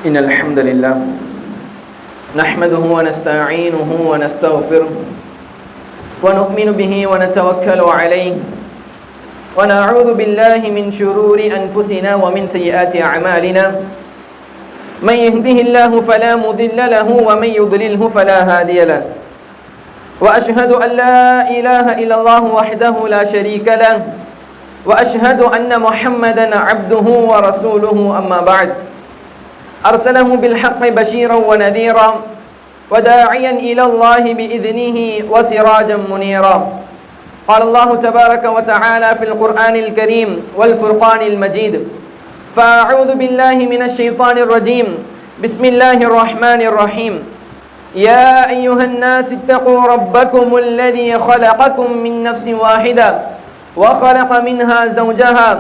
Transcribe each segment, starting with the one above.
إن الحمد لله نحمده ونستعينه ونستغفره ونؤمن به ونتوكل عليه ونعوذ بالله من شرور أنفسنا ومن سيئات أعمالنا من يهده الله فلا مضل له ومن يضلله فلا هادي له وأشهد أن لا إله إلا الله وحده لا شريك له وأشهد أن محمدا عبده ورسوله أما بعد أرسله بالحق بشيرا ونذيرا وداعيا إلى الله بإذنه وسراجا منيرا قال الله تبارك وتعالى في القرآن الكريم والفرقان المجيد فأعوذ بالله من الشيطان الرجيم بسم الله الرحمن الرحيم يا أيها الناس اتقوا ربكم الذي خلقكم من نفس واحدة وخلق منها زوجها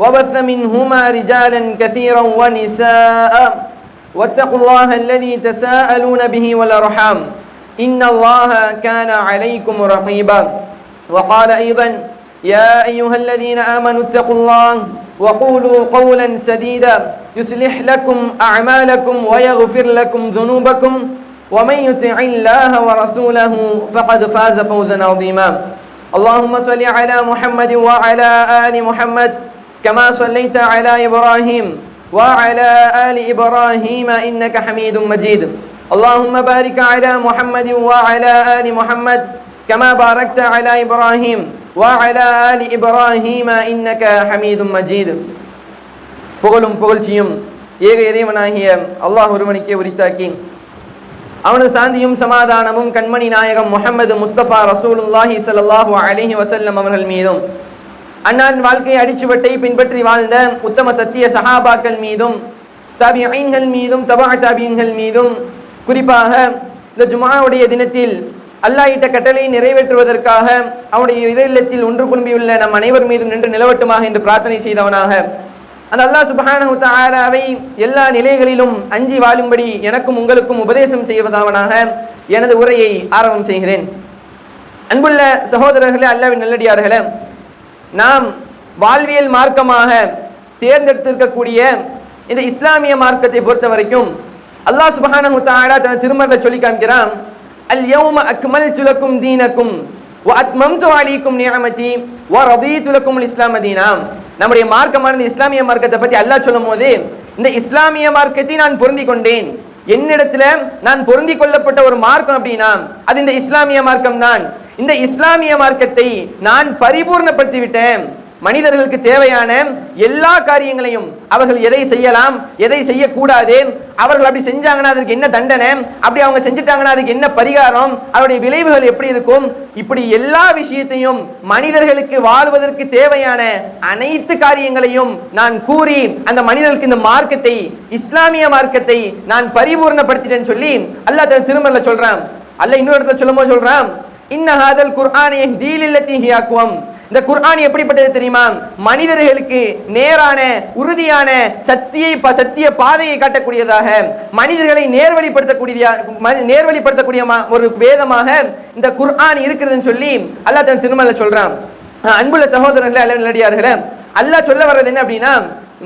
وبث منهما رجالا كثيرا ونساء واتقوا الله الذي تساءلون به والأرحام إن الله كان عليكم رقيبا وقال أيضا يا أيها الذين آمنوا اتقوا الله وقولوا قولا سديدا يصلح لكم أعمالكم ويغفر لكم ذنوبكم ومن يطع الله ورسوله فقد فاز فوزا عظيما اللهم صل على محمد وعلى آل محمد كما صليت على إبراهيم وعلى آل إبراهيم إنك حميد مجيد اللهم بارك على محمد وعلى آل محمد كما باركت على إبراهيم وعلى آل إبراهيم إنك حميد مجيد புகழும் புகழ்ச்சியும் ஏக இறைவனாகிய அல்லாஹ் ஒருவனுக்கே உரித்தாக்கி அவனது சாந்தியும் சமாதானமும் கண்மணி நாயகம் முஹம்மது முஸ்தபா ரசூலுல்லாஹி ஸல்லல்லாஹு அலைஹி வஸல்லம் அவர்கள் மீதும் அன்னாரின் வாழ்க்கை அடிச்சுவட்டை பின்பற்றி வாழ்ந்த உத்தம சத்திய சஹாபாக்கள் மீதும் தாபிஈன்கள் மீதும் தபா தாபிஈன்கள் மீதும் குறிப்பாக இந்த ஜும்ஆவுடைய தினத்தில் அல்லாஹ் இட்ட கட்டளையை நிறைவேற்றுவதற்காக அவனுடைய இதயத்தில் ஒன்று குழும்பியுள்ள நம் அனைவர் மீதும் நின்று நிலவட்டுமாக என்று பிரார்த்தனை செய்தவனாக அந்த அல்லாஹ் சுப்ஹானஹு வ தஆலாவை எல்லா நிலைகளிலும் அஞ்சி வாழும்படி எனக்கும் உங்களுக்கும் உபதேசம் செய்வதாவனாக எனது உரையை ஆரம்பம் செய்கிறேன். அன்புள்ள சகோதரர்களே, அல்லாஹ்வின் நல்லடியார்களே, நாம் வாழ்வியல் மார்க்கமாக தேர்ந்தெடுத்திருக்கக்கூடிய இந்த இஸ்லாமிய மார்க்கத்தை பொறுத்த வரைக்கும் அல்லாஹ் சுப்ஹானஹு வ தஆலா தனது திருமறையில் சொல்லி காண்கிறான், அல் யௌம அக்மல்து லக்கும் தீனக்கும் வ அத்மம்து அலைக்கும் நிஅமதி வ ரதீது லக்கும் அல் இஸ்லாம தீனா. நம்முடைய மார்க்கமான இந்த இஸ்லாமிய மார்க்கத்தை பற்றி அல்லாஹ் சொல்லும் போது, இந்த இஸ்லாமிய மார்க்கத்தை நான் பொருந்தி கொண்டேன், என்னிடத்துல நான் பொருந்தி கொள்ளப்பட்ட ஒரு மார்க்கம் அப்படின்னா அது இந்த இஸ்லாமிய மார்க்கம் தான். இந்த இஸ்லாமிய மார்க்கத்தை நான் பரிபூர்ணப்படுத்தி விட்டேன். மனிதர்களுக்கு தேவையான எல்லா காரியங்களையும் அவர்கள் எதை செய்யலாம், எதை செய்யக்கூடாது, அவர்கள் அப்படி செஞ்சாங்கன்னா அதுக்கு என்ன தண்டனை, அப்படி அவங்க செஞ்சுட்டாங்கன்னா அதுக்கு என்ன பரிகாரம், அவருடைய விளைவுகள் எப்படி இருக்கும், இப்படி எல்லா விஷயத்தையும் மனிதர்களுக்கு வாழ்வதற்கு தேவையான அனைத்து காரியங்களையும் நான் கூறி அந்த மனிதர்களுக்கு இந்த மார்க்கத்தை, இஸ்லாமிய மார்க்கத்தை நான் பரிபூர்ணப்படுத்திட்டேன்னு சொல்லி அல்லாஹ் தன் திருமறையில சொல்றான். அல்லாஹ் இன்னொரு இடத்துல சொல்லும்போது சொல்றான், இன்ன ஹாதல் குர்ஆன் யஹ்தீ லில்லதி ஹிய அக்வம். இந்த குர்ஆன் எப்படிப்பட்டது தெரியுமா? மனிதர்களுக்கு நேரான உறுதியான சத்திய பாதையை காட்டக்கூடியதாக, மனிதர்களை நேர்வழிப்படுத்தக்கூடிய ஒரு வேதமாக இந்த குர்ஆன் இருக்கிறதுன்னு சொல்லி அல்லாஹ் தன் திருமறையில சொல்றான். அன்புள்ள சகோதரர்களே, அல்லாஹ்வின் நல்லடியார்களே, அல்லாஹ் சொல்ல வர்றது என்ன அப்படின்னா,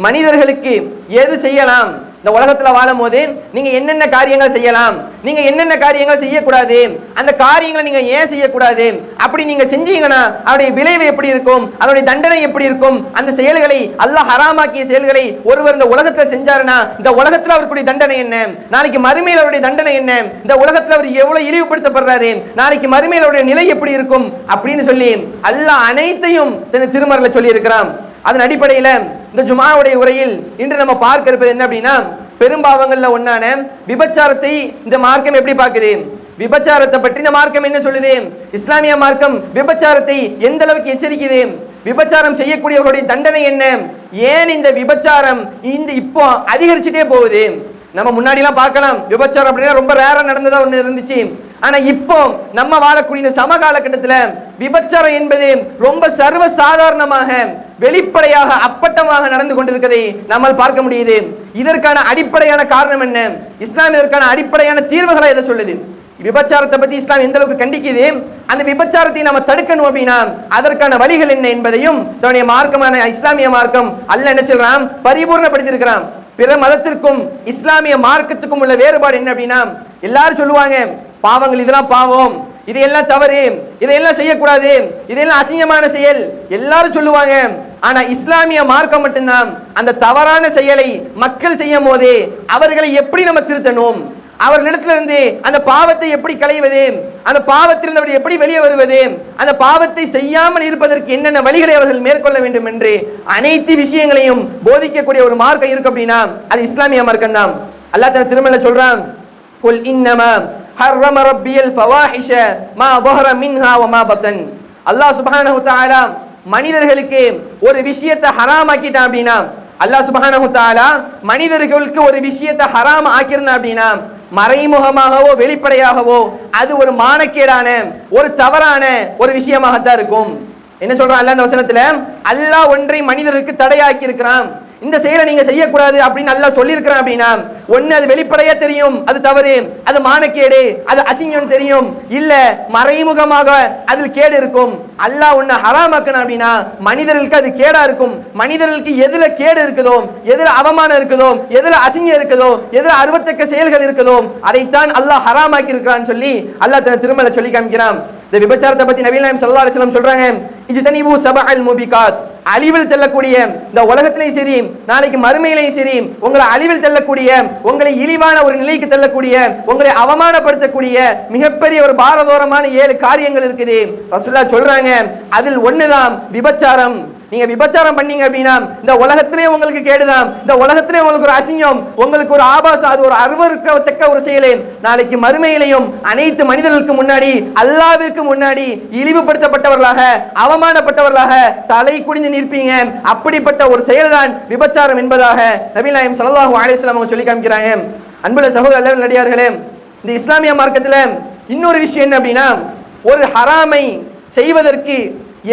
மனிதர்களுக்கு எது செய்யலாம், இந்த உலகத்துல வாழும் போது நீங்க என்னென்ன காரியங்கள் செய்யலாம், நீங்க என்னென்ன காரியங்கள் செய்யக்கூடாது, அந்த காரியங்களை நீங்க ஏன் செய்யக்கூடாது, அப்படி நீங்க செஞ்சீங்கன்னா அவருடைய விளைவு எப்படி இருக்கும், அதனுடைய தண்டனை எப்படி இருக்கும், அந்த செயல்களை அல்லாஹ் ஹராமாக்கிய செயல்களை ஒருவர் இந்த உலகத்துல செஞ்சாருன்னா இந்த உலகத்துல அவருடைய தண்டனை என்ன, நாளைக்கு மறுமையில் அவருடைய தண்டனை என்ன, இந்த உலகத்துல அவர் எவ்வளவு இழிவுபடுத்தப்படுறாரு, நாளைக்கு மறுமையில் அவருடைய நிலை எப்படி இருக்கும் அப்படின்னு சொல்லி அல்லாஹ் அனைத்தையும் தன் திருமறையில சொல்லி இருக்கிறான். அதன் அடிப்படையில இந்த ஜும்ஆவுடைய உரையில் இன்று நம்ம பார்க்க இருப்பது என்ன அப்படின்னா, பெரும்பாவங்கள்ல ஒன்னான விபச்சாரத்தை இந்த மார்க்கம் எப்படி பார்க்குது, விபச்சாரத்தை பற்றி இந்த மார்க்கம் என்ன சொல்லுது, இஸ்லாமிய மார்க்கம் விபச்சாரத்தை எந்த அளவுக்கு எச்சரிக்குது, விபச்சாரம் செய்யக்கூடியவர்களுடைய தண்டனை என்ன, ஏன் இந்த விபச்சாரம் இப்போ அதிகரிச்சுட்டே போகுது. நம்ம முன்னாடிலாம் பார்க்கலாம், விபச்சாரம் அப்படின்னா ரொம்ப ரேரா நடந்ததா ஒன்று இருந்துச்சு. ஆனா இப்போ நம்ம வாழக்கூடிய இந்த சம காலகட்டத்தில் விபச்சாரம் என்பது ரொம்ப சர்வ சாதாரணமாக வெளிப்படையாக அப்பட்டமாக நடந்து கொண்டிருக்கிறதை நம்மால் பார்க்க முடியுது. இதற்கான அடிப்படையான காரணம் என்ன, இஸ்லாம் இதற்கான அடிப்படையான தீர்வுகளை எதை சொல்லுது, விபச்சாரத்தை பத்தி இஸ்லாம் எந்த அளவுக்கு கண்டிக்குது, அந்த விபச்சாரத்தை நம்ம தடுக்கணும் அப்படின்னா அதற்கான வழிகள் என்ன என்பதையும் தன்னுடைய மார்க்கமான இஸ்லாமிய மார்க்கம் அல்லாஹ் என்ன சொல்றான், பரிபூர்ணப்படுத்தி இருக்கிறான். பிற மதத்திற்கும் இஸ்லாமிய மார்க்கத்துக்கும் உள்ள வேறுபாடு என்ன அப்படின்னா, எல்லாரும் சொல்லுவாங்க பாவங்கள் இதெல்லாம் பாவம், இதையெல்லாம் தவறு, இதையெல்லாம் செய்யக்கூடாது, இதெல்லாம் அசிங்கமான செயல் எல்லாரும் சொல்லுவாங்க. ஆனா இஸ்லாமிய மார்க்கம் மட்டும்தான் அந்த தவறான செயலை மக்கள் செய்யும் போதே அவர்களை எப்படி நம்ம திருத்தணும், அவர்களிடத்திலிருந்து அந்த பாவத்தை எப்படி களைவது, அந்த பாவத்திலிருந்து எப்படி வெளியே வருவது, அந்த பாவத்தை செய்யாமல் இருப்பதற்கு என்னென்ன வழிகளை அவர்கள் மேற்கொள்ள வேண்டும் என்று அனைத்து விஷயங்களையும் போதிக்கக்கூடிய ஒரு மார்க்கம் இருக்கு அப்படின்னா அது இஸ்லாமிய மார்க்கம் தான். அல்லாஹ் தஆலா திருமறையில சொல்றான், குல் இன்னமா ஹர்ரம ரப்பியல் ஃபவாஹிஷ மா ظهر மின்ஹா வமா பத்தன். அல்லாஹ் சுப்ஹானஹு வ தஆலா மனிதர்களுக்கு ஒரு விஷயத்தை ஹராம் ஆக்கிட்டான் அப்படின்னா, அல்லாஹ் சுப்ஹானஹு வ தஆலா மனிதர்களுக்கு ஒரு விஷயத்தை ஹராம் ஆக்கியிருந்தான் அப்படின்னா மறைமுகமாகவோ வெளிப்படையாகவோ அது ஒரு மானக்கேடான ஒரு தவறான ஒரு விஷயமாகத்தான் இருக்கும். என்ன சொல்றான் அல்லாஹ் இந்த வசனத்துல, அல்லாஹ் ஒன்றை மனிதருக்கு தடையாக்கி இருக்கிறான், இந்த செயலை நீங்க செய்யக்கூடாது அப்படின்னு அல்லாஹ் சொல்லியிருக்கிறான் அப்படின்னா ஒன்னு அது வெளிப்படையா தெரியும் அது தவறு, அது மானக்கேடு, அது அசிங்கம் தெரியும், இல்ல மறைமுகமாக அதில் கேடு இருக்கும். அல்லாஹ் ஒன்னு ஹராமாக்கணும் அப்படின்னா மனிதர்களுக்கு அது கேடா இருக்கும். மனிதர்களுக்கு எதுல கேடு இருக்குதோ, எதுல அவமானம் இருக்குதோ, எதுல அசிங்கம் இருக்குதோ, எதுல அருவத்தக்க செயல்கள் இருக்குதோ அதைத்தான் அல்லாஹ் ஹராமாக்கி இருக்கிறான்னு சொல்லி அல்லாஹ் தன் திருமலை சொல்லி காமிக்கிறான். இந்த விபச்சாரத்தை பத்தி நபிகள் நாயகம் ஸல்லல்லாஹு அலைஹி வஸல்லம் சொல்றாங்க, இஜ்தனிபு சபஅல் முபிகாத், அழிவில் தள்ளக்கூடிய இந்த உலகத்திலையும் சரி நாளைக்கு மறுமையிலையும் சரி உங்களை அழிவில் தள்ளக்கூடிய, உங்களை இழிவான ஒரு நிலைக்கு தள்ளக்கூடிய, உங்களை அவமானப்படுத்தக்கூடிய மிகப்பெரிய ஒரு பாரதூரமான 7 காரியங்கள் இருக்குது. ரசூலுல்லாஹ் சொல்றாங்க அதில் ஒண்ணுதான் விபச்சாரம். நீங்க விபச்சாரம் பண்ணீங்க அப்படின்னா இந்த உலகத்திலே உங்களுக்கு கேடுதான், இந்த உலகத்திலே உங்களுக்கு ஒரு அசிங்கம், உங்களுக்கு ஒரு ஆபாசம், அது ஒரு அருவருக்கத்தக்க ஒரு செயலே. நாளைக்கு மறுமையிலையும் அனைத்து மனிதர்களுக்கு முன்னாடி அல்லாஹ்விற்கு முன்னாடி இழிவுபடுத்தப்பட்டவர்களாக அவமானப்பட்டவர்களாக தலை குனிந்து நிற்பீங்க. அப்படிப்பட்ட ஒரு செயல்தான் விபச்சாரம் என்பதாக நபிகள் நாயகம் ஸல்லல்லாஹு அலைஹி வஸல்லம் அவங்க சொல்லி காமிக்கிறாங்க. அன்புள்ள சகோதர அல்லாஹ்வின் நடிகார்களே, இந்த இஸ்லாமிய மார்க்கத்துல இன்னொரு விஷயம் என்ன அப்படின்னா, ஒரு ஹராமை செய்வதற்கு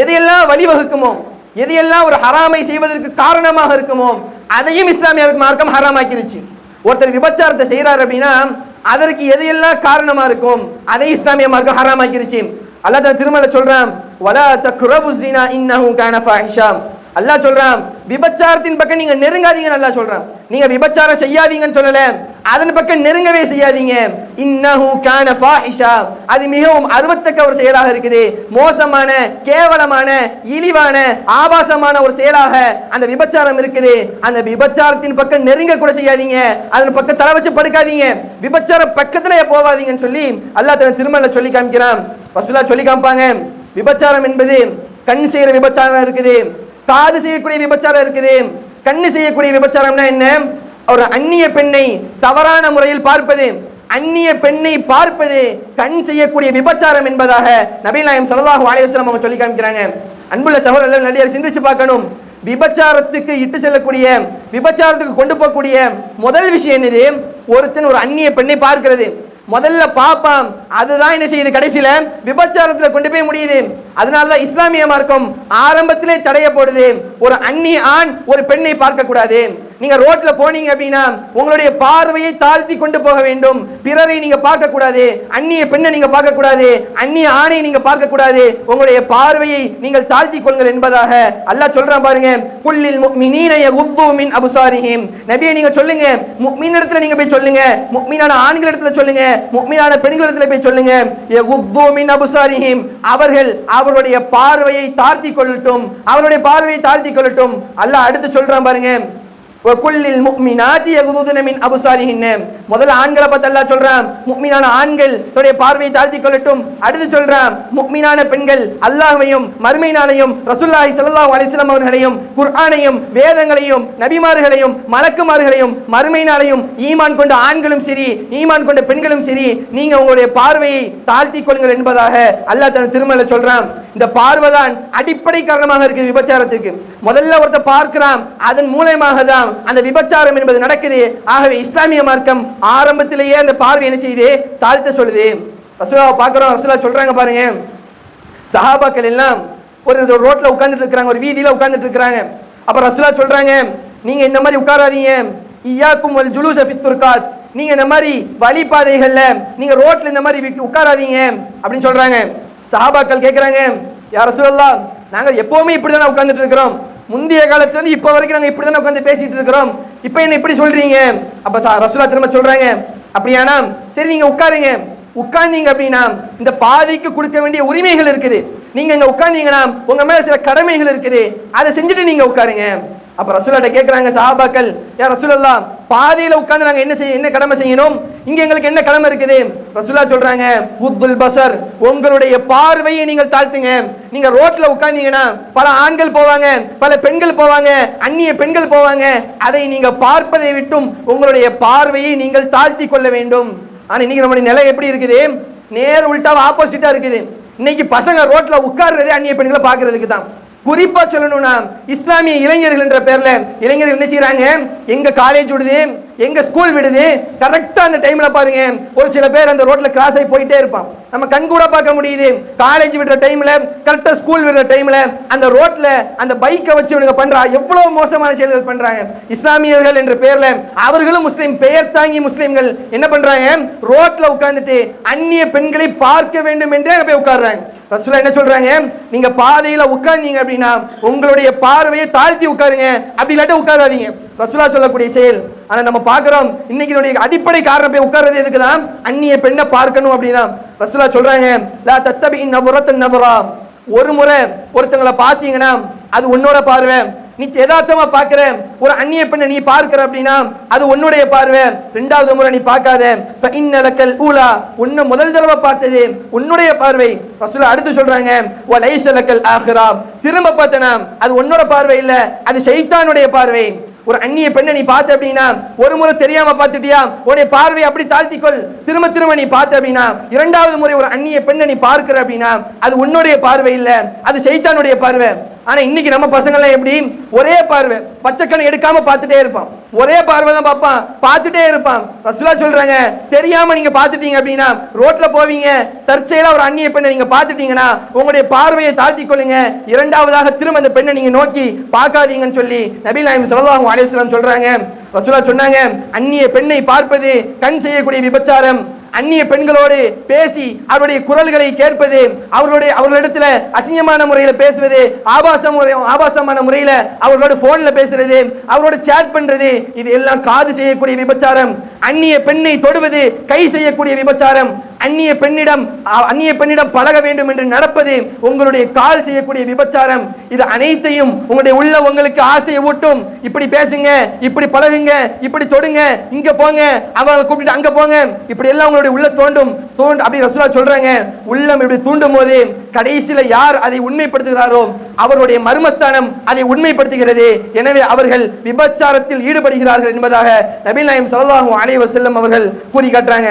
எதையெல்லாம் வழிவகுக்குமோ, எதையெல்லாம் ஒரு ஹராமை செய்வதற்கு காரணமாக இருக்குமோ அதையும் இஸ்லாமிய மார்க்கம் ஹராமாக்கிருச்சு. ஒருத்தர் விபச்சாரத்தை செய்யறாரு அப்படின்னா அதற்கு எதையெல்லாம் காரணமா இருக்கும் அதை இஸ்லாமிய மார்க்கம் ஹராமாக்கிருச்சு. அல்லாஹ் தஆலா திருமறையில சொல்றான், வலா தக்ரபு ஸினா இன்னஹு கான ஃபாஹிஷா. அல்லாஹ் சொல்றான் விபச்சாரத்தின் பக்கம் நீங்க நெருங்காதீங்கன்னு அல்லாஹ் சொல்றான். நீங்க விபச்சாரம் செய்யாதீங்கன்னு சொல்லல, அதன் பக்கம் நெருங்கவே செய்யாதீங்க. இன்னஹு கான ஃபாஹிஷா, அது மிகவும் அருவத்தக்க ஒரு செயலாக இருக்குது, மோசமான கேவலமான இழிவான ஆபாசமான ஒரு செயலாக அந்த விபச்சாரம் இருக்குது. அந்த விபச்சாரத்தின் பக்கம் நெருங்க கூட செய்யாதீங்க, அதன் பக்கம் தலை வச்சு படுக்காதீங்க, விபச்சார பக்கத்துல போவாதீங்கன்னு சொல்லி அல்லாஹ் தன் திருமறையில சொல்லி காமிக்கிறான். ரசூலுல்லாஹ் சொல்லி காமிப்பாங்க, விபச்சாரம் என்பது கண் செய்யற விபச்சாரம் இருக்குது, காது செய்யக்கூடிய விபச்சாரம் இருக்குது. கண்ணு செய்யக்கூடிய விபச்சாரம்னா என்ன? ஒரு அந்நிய பெண்ணை தவறான முறையில் பார்ப்பது, அந்நிய பெண்ணை பார்ப்பது கண் செய்யக்கூடிய விபச்சாரம் என்பதாக நபிகள் நாயகம் ஸல்லல்லாஹு அலைஹி வஸல்லம் அவங்க சொல்லி காமிக்கிறாங்க. அன்புள்ள சகோதரர்கள் நல்லியார் சிந்திச்சு பார்க்கணும். விபச்சாரத்துக்கு இட்டு செல்லக்கூடிய, விபச்சாரத்துக்கு கொண்டு போகக்கூடிய முதல் விஷயம் என்னது? ஒருத்தன் ஒரு அந்நிய பெண்ணை பார்க்கிறது. முதல்ல பாப்பான், அதுதான் என்ன செய்யுது கடைசியில விபச்சாரத்துல கொண்டு போய் முடியுது. அதனாலதான் இஸ்லாமிய மார்க்கம் ஆரம்பத்திலே தடைய போடுது, ஒரு அந்நிய ஆண் ஒரு பெண்ணை பார்க்க கூடாது. நீங்க ரோட்ல போனீங்க அப்படின்னா உங்களுடைய பார்வையை தாழ்த்தி கொண்டு போக வேண்டும், பிறரை நீங்க பார்க்க கூடாது, அந்நிய பெண்ணை நீங்க பார்க்க கூடாது, அந்நிய ஆணை நீங்க பார்க்க கூடாது, உங்களுடைய பார்வையை நீங்கள் தாழ்த்தி கொள்ளுங்கள் என்பதாக அல்லாஹ் சொல்றான் பாருங்க. குல்லில் முஃமினீன யகுது மின் அப்சாரிஹிம், நபியே நீங்க சொல்லுங்க, முஃமின் இடத்துல நீங்க போய் சொல்லுங்க, முஃமினான ஆண்கள் இடத்துல சொல்லுங்க, முஃமினான பெண்கள் இடத்துல போய் சொல்லுங்க, யகுது மின் அப்சாரிஹிம், அவர்கள் அவருடைய பார்வையை தாழ்த்தி கொள்ளட்டும், அவருடைய பார்வையை தாழ்த்தி கொள்ளட்டும். அல்லாஹ் அடுத்து சொல்றான் பாருங்க, வகுல்லில் முஃமினாத்தி யகுதுன மின் அப்சாரிஹின்ன, முதல்ல ஆண்களை பார்த்து அல்லாஹ் சொல்றான் முஃமினான ஆண்கள் தன்னுடைய பார்வையை தாழ்த்தி கொள்ளட்டும். அடுத்து சொல்றான் முஃமினான பெண்கள் அல்லாஹ்வையும் மறுமை நாளையும் ரசூலுல்லாஹி ஸல்லல்லாஹு அலைஹி வஸல்லம் அவர்களையும் குர்ஆனையும் வேதங்களையும் நபிமார்களையும் மலக்குமார்களையும் மறுமை நாளையும் ஈமான் கொண்ட ஆண்களும் சரி ஈமான் கொண்ட பெண்களும் சரி நீங்க உங்களுடைய பார்வையை தாழ்த்தி கொள்ளுங்கள் என்பதாக அல்லாஹ் தன் திருமறையில சொல்றான். இந்த பார்வைதான் அடிப்படை காரணமாக இருக்கு விபச்சாரத்திற்கு. முதல்ல ஒருத்தர் பார்க்கிறான், அதன் மூலமாக தான் அந்த விபச்சாரம் என்பது நடக்குது. ஆகவே இஸ்லாமிய மார்க்கம் ஆரம்பத்திலேயே அந்த பார்வை என்ன செய்யுது? தாழ்த்த சொல்லுது. ரசூலுல்லாஹ் பார்க்கிறோம், ரசூலுல்லாஹ் சொல்றாங்க பாருங்க, சஹாபாக்கள் எல்லாம் ஒரு ரோட்ல உட்கார்ந்துட்டு இருக்காங்க, ஒரு வீதியில உட்கார்ந்துட்டு இருக்காங்க. அப்ப ரசூலுல்லாஹ் சொல்றாங்க, நீங்க இந்த மாதிரி உட்காராதீங்க, இய்யாக்கும் வல் ஜுலூஸ ஃபித் துர்காத், நீங்க இந்த மாதிரி வழிபாதைகள்ல நீங்க ரோட்ல இந்த மாதிரி உட்காராதீங்க அப்படின்னு சொல்றாங்க. சஹாபாக்கள் கேட்கிறாங்க, யா ரசூலல்லாஹ் நாங்க எப்பவுமே இப்படிதானே உட்கார்ந்துட்டு இருக்கிறோம், முந்தைய காலத்துல இருந்து இப்ப வரைக்கும் நாங்க இப்படிதான் உட்காந்து பேசிட்டு இருக்கிறோம், இப்ப என்ன இப்படி சொல்றீங்க? அப்ப ரசூலுல்லாஹ் திரும்ப சொல்றாங்க, அப்படியானா சரி நீங்க உட்காருங்க. உட்கார்ந்தீங்க அப்படின்னா இந்த பாதைக்கு கொடுக்க வேண்டிய உரிமைகள் இருக்குது, நீங்க இங்க உட்கார்ந்தீங்கன்னா உங்க மேல சில கடமைகள் இருக்குது, அதை செஞ்சுட்டு நீங்க உட்காருங்க. அப்ப ரசூலுல்லாஹ் கேக்குறாங்க சஹாபாக்கள், யா ரசூலல்லாஹ் பாதையில உட்கார்ந்து நாங்க என்ன கடமை செய்யணும், இங்க எங்களுக்கு என்ன கடமை இருக்குது? ரசூலுல்லாஹ் சொல்றாங்க, குத்துல் பஸர், உங்களுடைய பார்வையை நீங்கள் தாழ்த்துங்க. நீங்க ரோட்ல உட்கார்ந்தீங்கன்னா பல ஆண்கள் போவாங்க, பல பெண்கள் போவாங்க, அந்நிய பெண்கள் போவாங்க, அதை நீங்க பார்ப்பதை விட்டும் உங்களுடைய பார்வையை நீங்கள் தாழ்த்தி கொள்ள வேண்டும். ஆனா இன்னைக்கு நம்முடைய நிலை எப்படி இருக்குது? நேர் உல்டாவா ஆப்போசிட்டா இருக்குது. இன்னைக்கு பசங்க ரோட்ல உட்கார்றதே அந்நிய பெண்களை பாக்குறதுக்கு தான். குறிப்பா சொல்லணும்னா இஸ்லாமிய இளைஞர்கள் என்ற பேர்ல இளைஞர்கள் என்ன செய்யறாங்க, எங்க காலேஜ் விடுது, எங்க ஸ்கூல் விடுது, கரெக்டா அந்த டைம்ல பாருங்க ஒரு சில பேர் அந்த ரோட்ல கிராஸ் ஆகி போயிட்டே இருப்பான், நம்ம கண் கூட பார்க்க முடியுது. காலேஜ் விடுற டைம்ல, கரெக்டா ஸ்கூல் விடுற டைம்ல அந்த ரோட்ல அந்த பைக்கை வச்சு இவங்க பண்றா எவ்வளவு மோசமான செயல்கள் பண்றாங்க. இஸ்லாமியர்கள் என்ற பேர்ல அவர்களும் முஸ்லிம், பெயர் தாங்கி முஸ்லிம்கள் என்ன பண்றாங்க, ரோட்ல உட்கார்ந்துட்டு அந்நிய பெண்களை பார்க்க வேண்டும் என்றே போய் உட்கார்றாங்க. ரசூலுல்லாஹ் என்ன சொல்றாங்க, நீங்க பாதையில உட்கார்ந்தீங்க அப்படின்னா உங்களுடைய பார்வையை தாழ்த்தி உட்காருங்க, அப்படி இல்லாட்ட உட்காராதீங்க. ரசூலுல்லாஹ் சொல்லக்கூடிய செயல். ஆனா நம்ம பார்க்கிறோம் இன்னைக்கு இதனுடைய அடிப்படை காரணம் போய் உட்கார்றது எதுக்குதான், அந்நிய பெண்ணை பார்க்கணும் அப்படிதான். ரசூலுல்லாஹ் சொல்றாங்க, லா தத்தபின் நவரத்தன் நவரா, ஒரு முறை ஒருத்தங்களை பார்த்தீங்கன்னா அது உன்னோட பார்வை, நீ யதார்த்தமா பார்க்கிற ஒரு அந்நிய பெண்ணை நீ பார்க்கிற அப்படின்னா அது உன்னுடைய பார்வை, இரண்டாவது முறை நீ பார்க்காத, ஃபஇன்னலக்கல் ஊலா, உன்னை முதல் தடவை பார்த்தது உன்னுடைய பார்வை. ரசூலுல்லாஹ் அடுத்து சொல்றாங்க, வலைஸலக்கல் ஆகிரா, திரும்ப பார்த்தனா அது உன்னோட பார்வை இல்ல, அது ஷைத்தானுடைய பார்வை. ஒரு அந்நிய பெண்ணை நீ பார்த்த அப்படின்னா ஒரு முறை தெரியாம பார்த்துட்டியா, உன்னுடைய பார்வை அப்படி தாழ்த்திக்கொள். திரும்ப திரும்ப நீ பார்த்த அப்படின்னா இரண்டாவது முறை ஒரு அந்நிய பெண்ணை நீ பார்க்கிற அப்படின்னா அது உன்னுடைய பார்வை இல்ல, அது ஷைத்தானுடைய பார்வை. ஆனா இன்னைக்கு நம்ம பசங்க எல்லாம் எப்படி, ஒரே பார்வை, பச்சைக்கண்ணை எடுக்காம பார்த்துட்டே இருப்பான், ஒரே பார்வை தான் பார்ப்பான், பார்த்துட்டே இருப்பான். ரசூலுல்லாஹ் சொல்றாங்க, தெரியாம நீங்க பார்த்துட்டீங்க அப்படின்னா ரோட்ல போவீங்க, தற்செயலா ஒரு அந்நிய பெண்ணை நீங்க பார்த்துட்டீங்கன்னா உங்களுடைய பார்வையை தாழ்த்தி கொள்ளுங்க, இரண்டாவதாக திரும்ப அந்த பெண்ணை நீங்க நோக்கி பார்க்காதீங்கன்னு சொல்லி நபி நாயகம் ஸல்லல்லாஹு அலைஹி வஸல்லம் சொல்றாங்க. ரசூலுல்லாஹ் சொன்னாங்க, அந்நிய பெண்ணை பார்ப்பது கண் செய்யக்கூடிய விபச்சாரம். அந்நிய பெண்களோடு பேசி அவருடைய குரல்களை கேட்பது, அவர்களிடத்துல அசிங்கமான முறையில பேசுவது, ஆபாசமான முறையில அவர்களோட போன்ல பேசுறது, அவரோட சேட் பண்றது, இது எல்லாம் காது செய்யக்கூடிய விபச்சாரம். அந்நிய பெண்ணை தொடுவது கை செய்யக்கூடிய விபச்சாரம். அந்நிய பெண்ணிடம் பழக வேண்டும் என்று நடப்பது உங்களுடைய கால் செய்யக்கூடிய விபச்சாரம். இது அனைத்தையும் உங்களுடைய உள்ள உங்களுக்கு ஆசையை ஊட்டும், இப்படி பேசுங்க, இப்படி பழகுங்க, இப்படி தொடுங்க, இங்க போங்க, அவங்களை கூப்பிட்டு அங்க போங்க, இப்படி எல்லாம் உங்களுடைய உள்ள தோண்டும் அப்படி ரசூலுல்லாஹ் சொல்றாங்க. உள்ளம் இப்படி தூண்டும் போது கடைசியில யார் அதை உண்மைப்படுத்துகிறாரோ அவருடைய மர்மஸ்தானம் அதை உண்மைப்படுத்துகிறது. எனவே அவர்கள் விபச்சாரத்தில் ஈடுபடுகிறார்கள் என்பதாக நபி நாயகம் ஸல்லல்லாஹு அலைஹி வஸல்லம் அவர்கள் கூறி காட்டுறாங்க.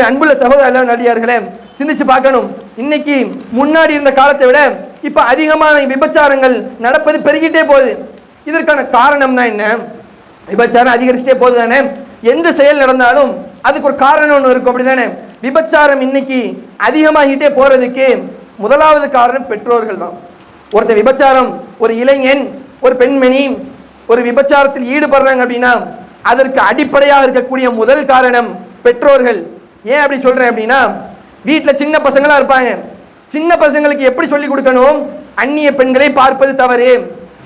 அன்புள்ள சகோதர நல்லடியார்களே, சிந்திச்சு பார்க்கணும். இன்னைக்கு முன்னாடி இருந்த காலத்தை விட இப்ப அதிகமான விபச்சாரங்கள் நடப்பது பெருகிட்டே போகுது. இதற்கான காரணம் தான் என்ன? விபச்சாரம் அதிகரிச்சுட்டே போகுது தானே. எந்த செயல் நடந்தாலும் அதுக்கு ஒரு காரணம் ஒன்று இருக்கும், அப்படிதானே? விபச்சாரம் இன்னைக்கு அதிகமாகிட்டே போறதுக்கு முதலாவது காரணம் பெற்றோர்கள் தான். ஒருத்தர் விபச்சாரம், ஒரு இளைஞன், ஒரு பெண்மணி ஒரு விபச்சாரத்தில் ஈடுபடுறாங்க அப்படின்னா அதற்கு அடிப்படையாக இருக்கக்கூடிய முதல் காரணம் பெற்றோர்கள். ஏன் அப்படி சொல்றேன் அப்படின்னா, வீட்டில் சின்ன பசங்களா இருப்பாங்க. சின்ன பசங்களுக்கு எப்படி சொல்லி கொடுக்கணும், அந்நிய பெண்களை பார்ப்பது தவறு,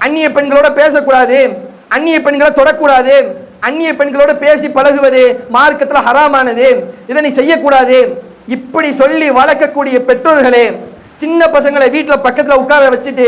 அந்நிய பெண்களோட பேசக்கூடாது, அந்நிய பெண்களை தொடக்கூடாது, அந்நிய பெண்களோட பேசி பழகுவது மார்க்கத்துல ஹராமானது, இதை நீ செய்யக்கூடாது, இப்படி சொல்லி வளர்க்கக்கூடிய பெற்றோர்களே சின்ன பசங்களை வீட்டுல பக்கத்துல உட்கார வச்சுட்டு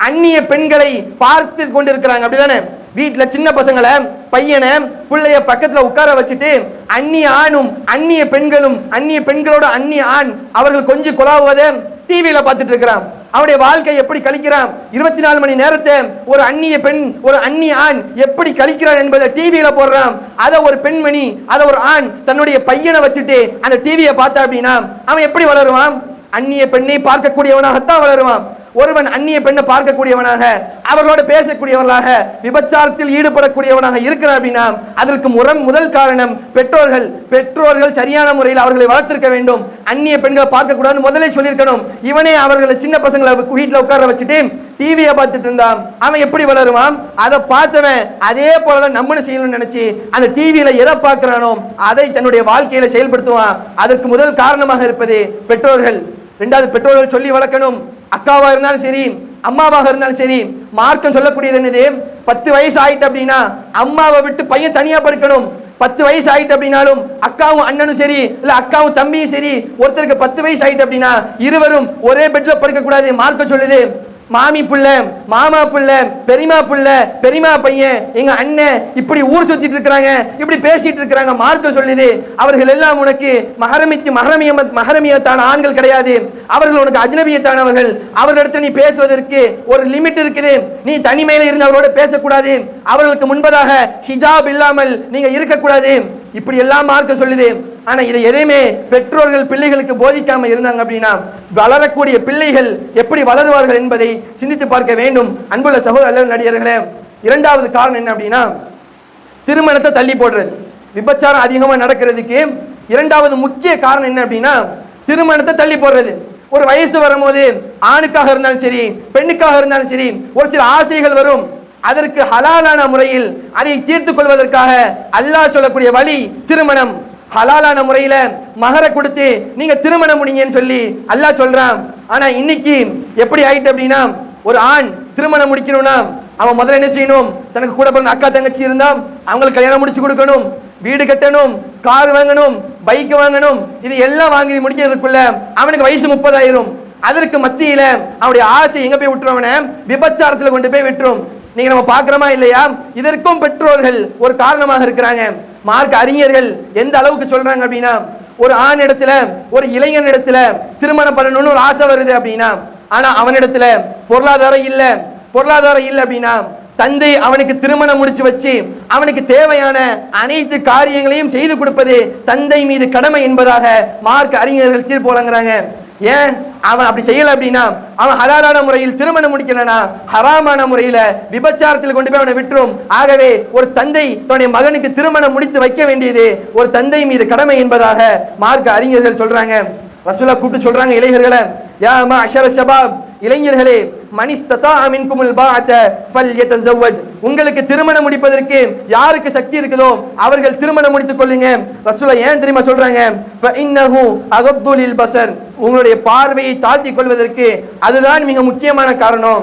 அந்நிய பெண்களை பார்த்து கொண்டிருக்கிறாங்க, அப்படிதானே? வீட்டுல சின்ன பசங்களை, பையனை, பிள்ளைய பக்கத்துல உட்கார வச்சுட்டு அந்நிய ஆணும் அந்நிய பெண்களும், அந்நிய பெண்களோட அந்நிய ஆண் அவர்கள் கொஞ்சம் குழாவதை டிவியில பார்த்துட்டு இருக்கிறான். அவருடைய வாழ்க்கை எப்படி கழிக்கிறான், 24 மணி நேரத்தை ஒரு அந்நிய பெண், ஒரு அந்நிய ஆண் எப்படி கழிக்கிறான் என்பதை டிவியில போடுறான். அதை ஒரு பெண்மணி, அதை ஒரு ஆண் தன்னுடைய பையனை வச்சுட்டு அந்த டிவியை பார்த்தா அப்படின்னா அவன் எப்படி வளருவான்? அந்நிய பெண்ணை பார்க்கக்கூடியவனாகத்தான் வளருவான். ஒருவன் அந்நிய பெண்ணை பார்க்கக்கூடியவனாக, அவர்களோடு பேசக்கூடியவர்களாக, விபச்சாரத்தில் ஈடுபடக்கூடியவனாக இருக்கிறான் அப்படின்னா அதற்கு முதல் காரணம் பெற்றோர்கள். பெற்றோர்கள் சரியான முறையில் அவர்களை வளர்த்திருக்க வேண்டும். அந்நிய பெண்களை பார்க்க கூடாதுன்னு முதலே சொல்லியிருக்கணும். இவனே அவர்களை சின்ன பசங்களை வீட்டில் உட்கார வச்சுட்டு டிவியை பார்த்துட்டு இருந்தான், அவன் எப்படி வளருவான்? அதை பார்த்தவன் அதே போலதான் நம்மளும் செய்யணும்னு நினைச்சு அந்த டிவியில எதை பார்க்கிறானோ அதை தன்னுடைய வாழ்க்கையில செயல்படுத்துவான். அதற்கு முதல் காரணமாக இருப்பது பெற்றோர்கள். இரண்டாவது, பெற்றோர்கள் சொல்லி வளர்க்கணும். அக்காவா இருந்தாலும் சரி, அம்மாவாக இருந்தாலும் சரி, மார்க்கம் சொல்லக்கூடியது என்னது, 10 வயசு ஆயிட்டு அப்படின்னா அம்மாவை விட்டு பையன் தனியா படுக்கணும். 10 வயசு ஆயிட்டு அப்படின்னாலும் அக்காவும் அண்ணனும் சரி, இல்ல அக்காவும் தம்பியும் சரி, ஒருத்தருக்கு 10 வயசு ஆயிட்டு அப்படின்னா இருவரும் ஒரே பெட்ல படுக்க கூடாது. மார்க்கம் சொல்லுது, மாமி புள்ள, மாமா புள்ள, பெரியமா புள்ள, பெரியமா பையன், எங்க அண்ணன் இப்படி ஊர் சுத்திட்டு இருக்கிறாங்க, இப்படி பேசிட்டு இருக்கிறாங்க. மார்க்கம் சொல்லுது, அவர்கள் எல்லாம் உனக்கு மஹரமியத்தான ஆண்கள் கிடையாது, அவர்கள் உனக்கு அஜ்னபியத்தானவர்கள். அவர்களிடத்தில் நீ பேசுவதற்கு ஒரு லிமிட் இருக்குது. நீ தனிமையில இருந்து அவரோட பேசக்கூடாது. அவர்களுக்கு முன்பதாக ஹிஜாப் இல்லாமல் நீங்க இருக்கக்கூடாது. இப்படி எல்லாம் மார்க்க சொல்லுது. ஆனா இதை எதையுமே பெற்றோர்கள் பிள்ளைகளுக்கு போதிக்காம இருந்தாங்க அப்படின்னா வளரக்கூடிய பிள்ளைகள் எப்படி வளருவார்கள் என்பதை சிந்தித்து பார்க்க வேண்டும். அன்புள்ள சகோதர நடிகர்களே, இரண்டாவது காரணம் என்ன அப்படின்னா திருமணத்தை தள்ளி போடுறது. விபச்சாரம் அதிகமா நடக்கிறதுக்கு இரண்டாவது முக்கிய காரணம் என்ன அப்படின்னா திருமணத்தை தள்ளி போடுறது. ஒரு வயசு வரும்போது ஆணுக்காக இருந்தாலும் சரி, பெண்ணுக்காக இருந்தாலும் சரி, ஒரு சில ஆசைகள் வரும். அதற்கு ஹலாலான முறையில் அதை தீர்த்துக் கொள்வதற்காக அல்லாஹ் சொல்லக்கூடிய வழி திருமணம். ஹலாலான முறையில மகர கொடுத்து நீங்க திருமணம் முடிங்கன்னு சொல்லி அல்லாஹ் சொல்றான். ஆனா இன்னைக்கு எப்படி ஆயிட்டு அப்படின்னா, ஒரு ஆண் திருமணம் முடிக்கணும்னா அவன் முதல்ல என்ன செய்யணும், தனக்கு கூட பிறந்த அக்கா தங்கச்சி இருந்தா அவங்களுக்கு கல்யாணம் முடிச்சு கொடுக்கணும், வீடு கட்டணும், கார் வாங்கணும், பைக் வாங்கணும். இது எல்லாம் வாங்கி முடிக்கிறதுக்குள்ள அவனுக்கு வயசு 30 ஆயிரும். அதற்கு மத்தியில அவனுடைய ஆசை எங்க போய் விட்டுருவன, விபச்சாரத்துல கொண்டு போய் விட்டுரும். நீங்க நம்ம பாக்குறோமா இல்லையா? இதற்கும் பெற்றோர்கள் ஒரு காரணமாக இருக்கிறாங்க. மார்க்க அறிஞர்கள் எந்த அளவுக்கு சொல்றாங்க அப்படின்னா, ஒரு ஆண் இடத்துல ஒரு இளைஞன் இடத்துல திருமணம் பண்ணணும்னு ஒரு ஆசை வருது அப்படின்னா, ஆனா அவனிடத்துல பொருளாதாரம் இல்ல அப்படின்னா தந்தை அவனுக்கு திருமணம் முடிச்சு வச்சு அவனுக்கு தேவையான அனைத்து காரியங்களையும் செய்து கொடுப்பது தந்தை மீது கடமை என்பதாக மார்க்க அறிஞர்கள் தீர்ப்பு வழங்குறாங்க. ஏன் அவன் அப்படி செய்யல அப்படின்னா, அவன் ஹலாலான முறையில் திருமணம் முடிக்கலனா ஹராமான முறையில விபச்சாரத்தில் கொண்டு போய் அவனை விட்டுரும். ஆகவே ஒரு தந்தை தன்னுடைய மகனுக்கு திருமணம் முடித்து வைக்க வேண்டியது ஒரு தந்தை மீது கடமை என்பதாக மார்க்க அறிஞர்கள் சொல்றாங்க. ரசூலுல்லாஹ் கூப்பிட்டு சொல்றாங்க, இளைஞர்களை, யா மஅஷர ஷபாப், இளைஞர்களே, மனிஸ்ததா மின்குமுல் பாஅத ஃபல்யதஸவ்வஜ், உங்களுக்கு திருமணம் முடிப்பதற்கு யாருக்கு சக்தி இருக்குதோ அவர்கள் திருமணம் முடித்துக் கொள்ளுங்க. ரசூலுல்லாஹ் ஏன் தெரியுமா சொல்றாங்க, ஃபஇன்னஹு அகத்து லில் பஸர், உங்களுடைய பார்வையை தாழ்த்திக் கொள்வதற்கு அதுதான் மிக முக்கியமான காரணம்.